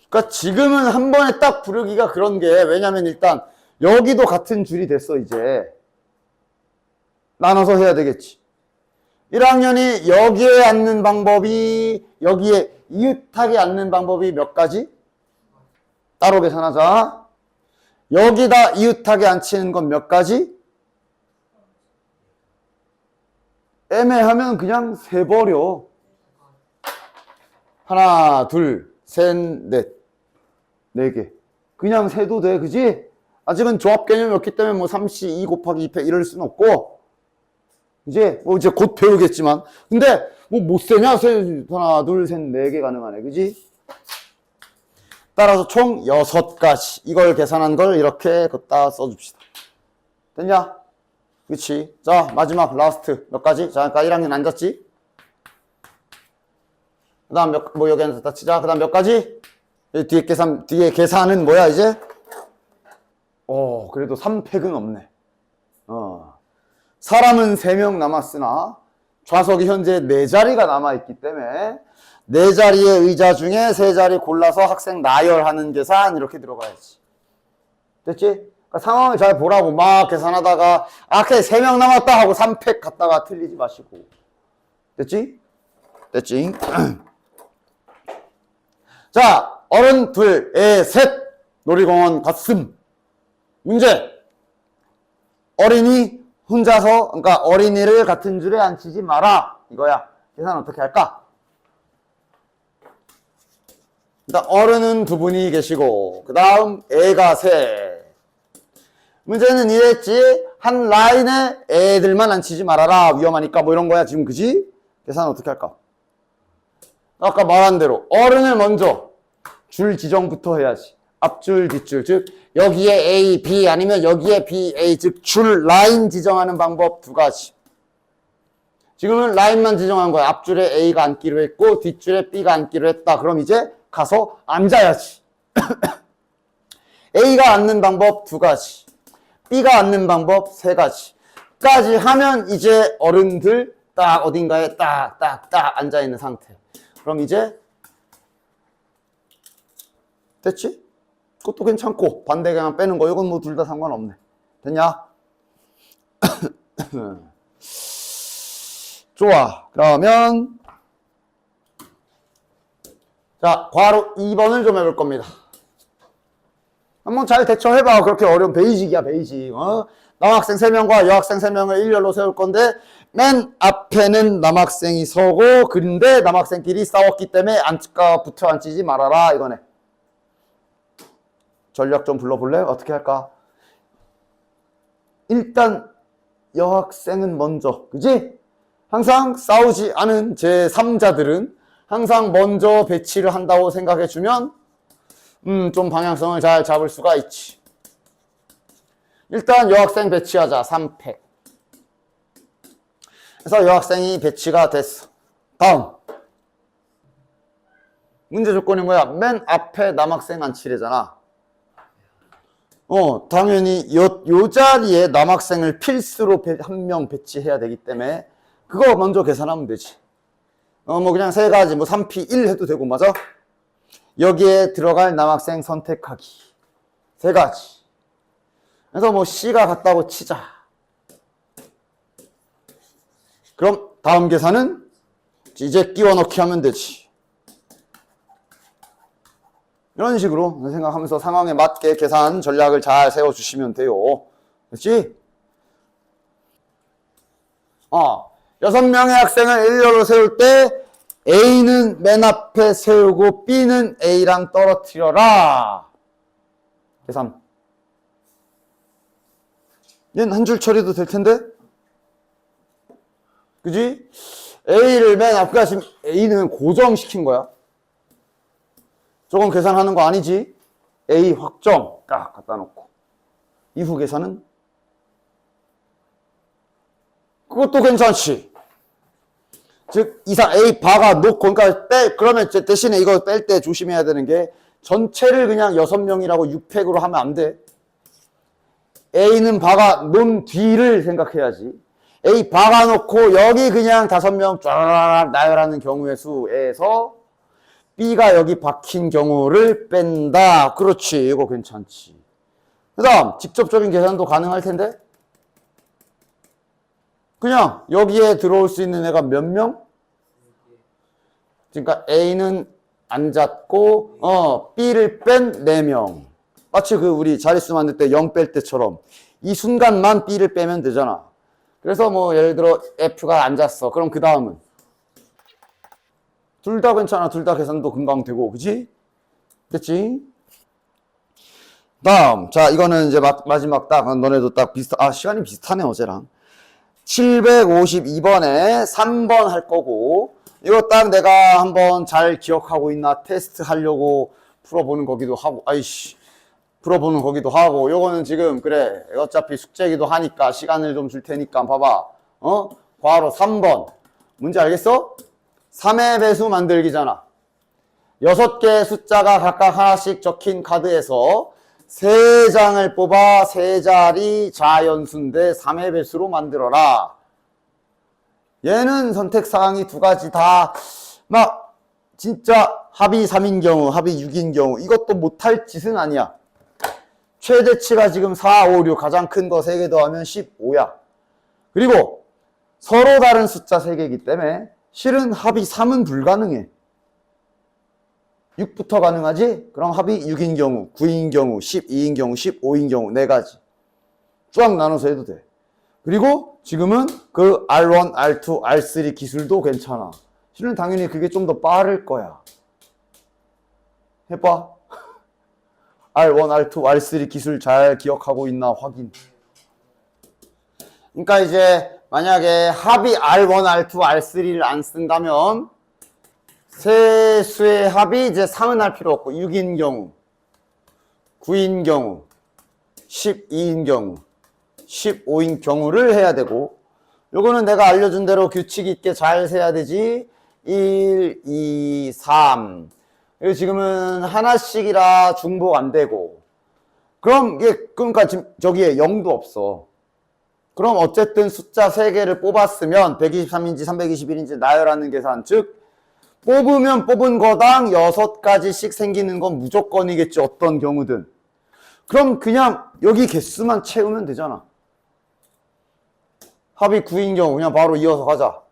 그러니까 지금은 한 번에 딱 부르기가 그런 게 왜냐면 일단 여기도 같은 줄이 됐어 이제. 나눠서 해야 되겠지. 1학년이 여기에 앉는 방법이 여기에 이웃하게 앉는 방법이 몇 가지? 따로 계산하자. 여기다 이웃하게 앉히는 건 몇 가지? 애매하면 그냥 세버려. 하나, 둘, 셋, 넷. 4개. 그냥 세도 돼, 그지? 아직은 조합 개념이 없기 때문에 뭐 3C 2 곱하기 2패 이럴 수는 없고. 이제 뭐 이제 곧 배우겠지만. 근데 뭐 못 세냐? 하나, 둘, 셋, 4개 가능하네, 그지? 따라서 총 6가지. 이걸 계산한 걸 이렇게 걷다 써줍시다. 됐냐? 그치? 자, 마지막 라스트 몇 가지? 자, 아까 1학년 앉았지? 그 다음 뭐 여기 앉았다 치자. 그 다음 몇 가지? 뒤에 계산은 뭐야, 이제? 그래도 3팩은 없네. 사람은 3명 남았으나 좌석이 현재 4자리가 남아있기 때문에 4자리의 의자 중에 3자리 골라서 학생 나열하는 계산 이렇게 들어가야지. 됐지? 그러니까 상황을 잘 보라고 막 계산하다가 그래 3명 남았다 하고 3팩 갔다가 틀리지 마시고. 됐지? 됐지? 자, 어른 둘, 애 셋, 놀이공원 갔음. 문제. 어린이 혼자서, 그러니까 어린이를 같은 줄에 앉히지 마라. 이거야. 계산 어떻게 할까? 일단 어른은 2분이 계시고, 그 다음 애가 셋. 문제는 이랬지. 한 라인에 애들만 앉히지 말아라. 위험하니까 뭐 이런 거야. 지금 그지? 계산 어떻게 할까? 아까 말한 대로 어른을 먼저 줄 지정부터 해야지. 앞줄, 뒷줄. 즉 여기에 A, B 아니면 여기에 B, A. 즉 줄 라인 지정하는 방법 2가지. 지금은 라인만 지정한 거야. 앞줄에 A가 앉기로 했고 뒷줄에 B가 앉기로 했다. 그럼 이제 가서 앉아야지. A가 앉는 방법 2가지. B가 앉는 방법 3가지. 까지 하면 이제 어른들 딱 어딘가에 딱 앉아있는 상태. 그럼 이제 됐지? 그것도 괜찮고 반대側만 빼는 거 이건 뭐 둘 다 상관없네. 됐냐? 좋아. 그러면 자 괄호 2번을 좀 해볼 겁니다. 한번 잘 대처해봐. 그렇게 어려운 베이직이야 베이직. 남학생 3명과 여학생 3명을 일렬로 세울 건데 맨 앞에는 남학생이 서고 근데 남학생끼리 싸웠기 때문에 앉까 붙어 앉히지 말아라 이거네. 전략 좀 불러볼래? 어떻게 할까? 일단 여학생은 먼저, 그지? 항상 싸우지 않은 제3자들은 항상 먼저 배치를 한다고 생각해주면 좀 방향성을 잘 잡을 수가 있지. 일단 여학생 배치하자. 3팩. 그래서 여학생이 배치가 됐어. 다음 문제 조건이 뭐야? 맨 앞에 남학생 앉히래잖아. 당연히 요 자리에 남학생을 필수로 한 명 배치해야 되기 때문에 그거 먼저 계산하면 되지. 뭐 그냥 세 가지, 뭐 3P 1 해도 되고, 맞아? 여기에 들어갈 남학생 선택하기. 세 가지. 그래서 뭐 C가 같다고 치자. 그럼 다음 계산은 이제 끼워 넣기 하면 되지. 이런 식으로 생각하면서 상황에 맞게 계산 전략을 잘 세워주시면 돼요. 그렇지? 6명의 학생을 일렬로 세울 때 A는 맨 앞에 세우고 B는 A랑 떨어뜨려라. 계산. 얘는 한 줄 처리도 될 텐데? 그지? A를 맨 앞에 가시면 A는 고정시킨 거야. 저건 계산하는 거 아니지? A 확정 딱 갖다 놓고 이후 계산은? 그것도 괜찮지. 즉 이상 A 박아 놓고, 그러니까 그러면 대신에 이거 뺄 때 조심해야 되는 게 전체를 그냥 6명이라고 6팩으로 하면 안 돼. A는 박아 놓은 뒤를 생각해야지. A 박아 놓고 여기 그냥 5명 쫙 나열하는 경우의 수에서 B가 여기 박힌 경우를 뺀다. 그렇지. 이거 괜찮지. 그 다음 직접적인 계산도 가능할 텐데 그냥 여기에 들어올 수 있는 애가 몇 명? 그러니까 A는 앉았고 B를 뺀 4명. 마치 그 우리 자릿수 만들 때 0 뺄 때처럼 이 순간만 B를 빼면 되잖아. 그래서 뭐 예를 들어 F가 앉았어. 그럼 그 다음은 둘 다 괜찮아. 둘 다 계산도 금방 되고, 그치? 됐지? 다음. 자, 이거는 이제 마지막 딱, 너네도 딱 시간이 비슷하네, 어제랑. 752번에 3번 할 거고, 이거 딱 내가 한번 잘 기억하고 있나 테스트 하려고 풀어보는 거기도 하고, 풀어보는 거기도 하고, 요거는 지금, 그래, 어차피 숙제기도 하니까 시간을 좀 줄 테니까, 봐봐. 바로 3번. 문제 알겠어? 3의 배수 만들기잖아. 6개의 숫자가 각각 하나씩 적힌 카드에서 3장을 뽑아 3자리 자연수인데 3의 배수로 만들어라. 얘는 선택사항이 2가지 다 막 진짜 합이 3인 경우, 합이 6인 경우 이것도 못할 짓은 아니야. 최대치가 지금 4, 5, 6 가장 큰 거 3개 더하면 15야. 그리고 서로 다른 숫자 3개이기 때문에 실은 합이 3은 불가능해. 6부터 가능하지? 그럼 합이 6인 경우, 9인 경우, 12인 경우, 15인 경우 4가지. 쫙 나눠서 해도 돼. 그리고 지금은 그 R1, R2, R3 기술도 괜찮아. 실은 당연히 그게 좀 더 빠를 거야. 해봐. R1, R2, R3 기술 잘 기억하고 있나 확인. 그러니까 이제 만약에 합이 R1, R2, R3를 안 쓴다면 세 수의 합이 이제 3은 할 필요 없고 6인 경우, 9인 경우, 12인 경우, 15인 경우를 해야 되고 요거는 내가 알려준 대로 규칙 있게 잘 세야 되지. 1, 2, 3 그리고 지금은 하나씩이라 중복 안 되고 그럼 이게 그러니까 지금 저기에 0도 없어. 그럼 어쨌든 숫자 3개를 뽑았으면 123인지 321인지 나열하는 계산 즉 뽑으면 뽑은 거당 6가지씩 생기는 건 무조건이겠지. 어떤 경우든. 그럼 그냥 여기 개수만 채우면 되잖아. 합이 9인 경우 그냥 바로 이어서 가자.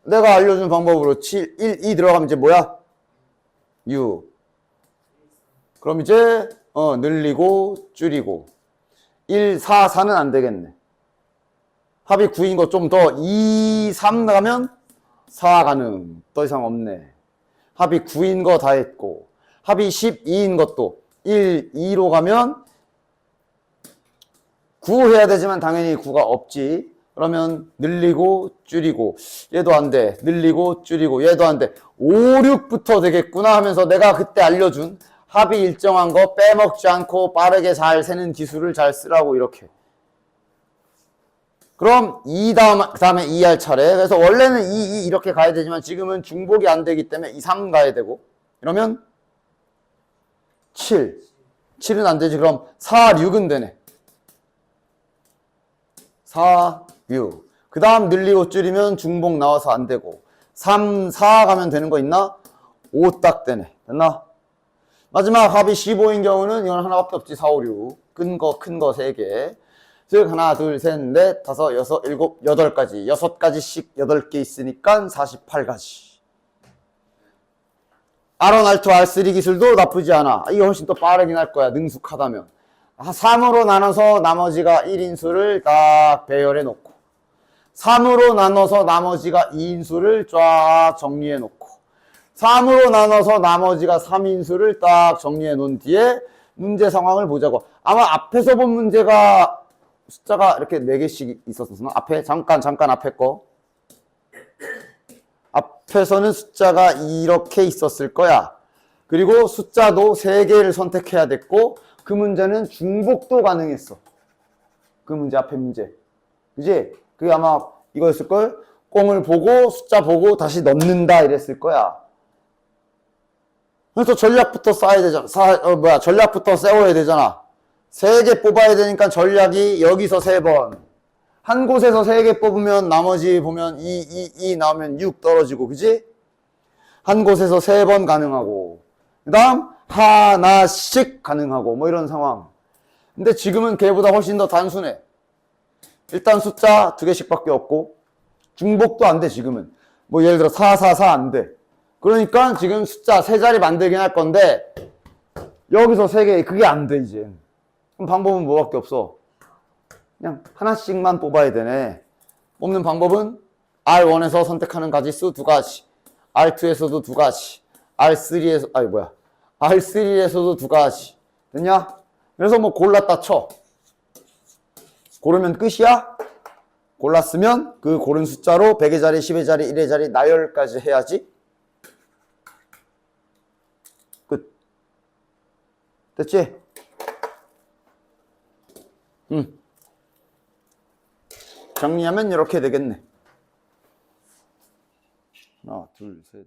내가 알려준 방법으로 7, 1, 2 들어가면 이제 뭐야? 6. 그럼 이제 늘리고 줄이고 1, 4, 4는 안 되겠네. 합이 9인 거 좀 더 2, 3 나가면 4 가능. 더 이상 없네. 합이 9인 거 다 했고 합이 12인 것도 1, 2로 가면 9 해야 되지만 당연히 9가 없지. 그러면 늘리고 줄이고 얘도 안 돼. 늘리고 줄이고 얘도 안 돼. 5, 6부터 되겠구나 하면서 내가 그때 알려준 합이 일정한 거 빼먹지 않고 빠르게 잘 세는 기술을 잘 쓰라고 이렇게. 그럼 2 다음에 2 할 차례. 그래서 원래는 2 이렇게 가야 되지만 지금은 중복이 안 되기 때문에 2, 3 가야 되고 이러면 7. 7은 안 되지. 그럼 4, 6은 되네. 4, 6. 그 다음 늘리고 줄이면 중복 나와서 안 되고. 3, 4 가면 되는 거 있나? 5 딱 되네. 됐나? 마지막 합이 15인 경우는 이건 하나밖에 없지. 4, 5, 6. 큰 거 3개. 즉, 하나, 둘, 셋, 넷, 다섯, 여섯, 일곱, 8가지. 6가지씩 8개 있으니까 48가지. R1, R2, R3 기술도 나쁘지 않아. 이게 훨씬 더 빠르긴 할 거야. 능숙하다면. 3으로 나눠서 나머지가 1인수를 딱 배열해 놓고 3으로 나눠서 나머지가 2인수를 쫙 정리해 놓고 3으로 나눠서 나머지가 3인수를 딱 정리해 놓은 뒤에 문제 상황을 보자고. 아마 앞에서 본 문제가 숫자가 이렇게 4개씩 있었었나? 앞에 잠깐 앞에 거 앞에서는 숫자가 이렇게 있었을 거야. 그리고 숫자도 3개를 선택해야 됐고 그 문제는 중복도 가능했어. 그 문제 앞에 문제. 그지? 그게 아마 이거였을걸? 꽁을 보고 숫자 보고 다시 넣는다 이랬을 거야. 그래서 전략부터 쌓아야 되잖아. 전략부터 세워야 되잖아. 3개 뽑아야 되니까 전략이 여기서 3번. 한 곳에서 3개 뽑으면 나머지 보면 2 나오면 6 떨어지고, 그지? 한 곳에서 3번 가능하고, 그 다음 하나씩 가능하고, 뭐 이런 상황. 근데 지금은 걔보다 훨씬 더 단순해. 일단 숫자 2개씩 밖에 없고, 중복도 안 돼, 지금은. 뭐 예를 들어 4, 4, 4 안 돼. 그러니까 지금 숫자 3자리 만들긴 할 건데, 여기서 3개, 그게 안 돼, 이제. 그럼 방법은 뭐밖에 없어? 그냥 하나씩만 뽑아야 되네. 뽑는 방법은 R1에서 선택하는 가지수 2가지, R2에서도 2가지, R3에서도 2가지. 됐냐? 그래서 뭐 골랐다 쳐. 고르면 끝이야? 골랐으면 그 고른 숫자로 100의 자리, 10의 자리, 1의 자리 나열까지 해야지. 끝. 됐지? 정리하면 이렇게 되겠네. 하나, 둘, 셋.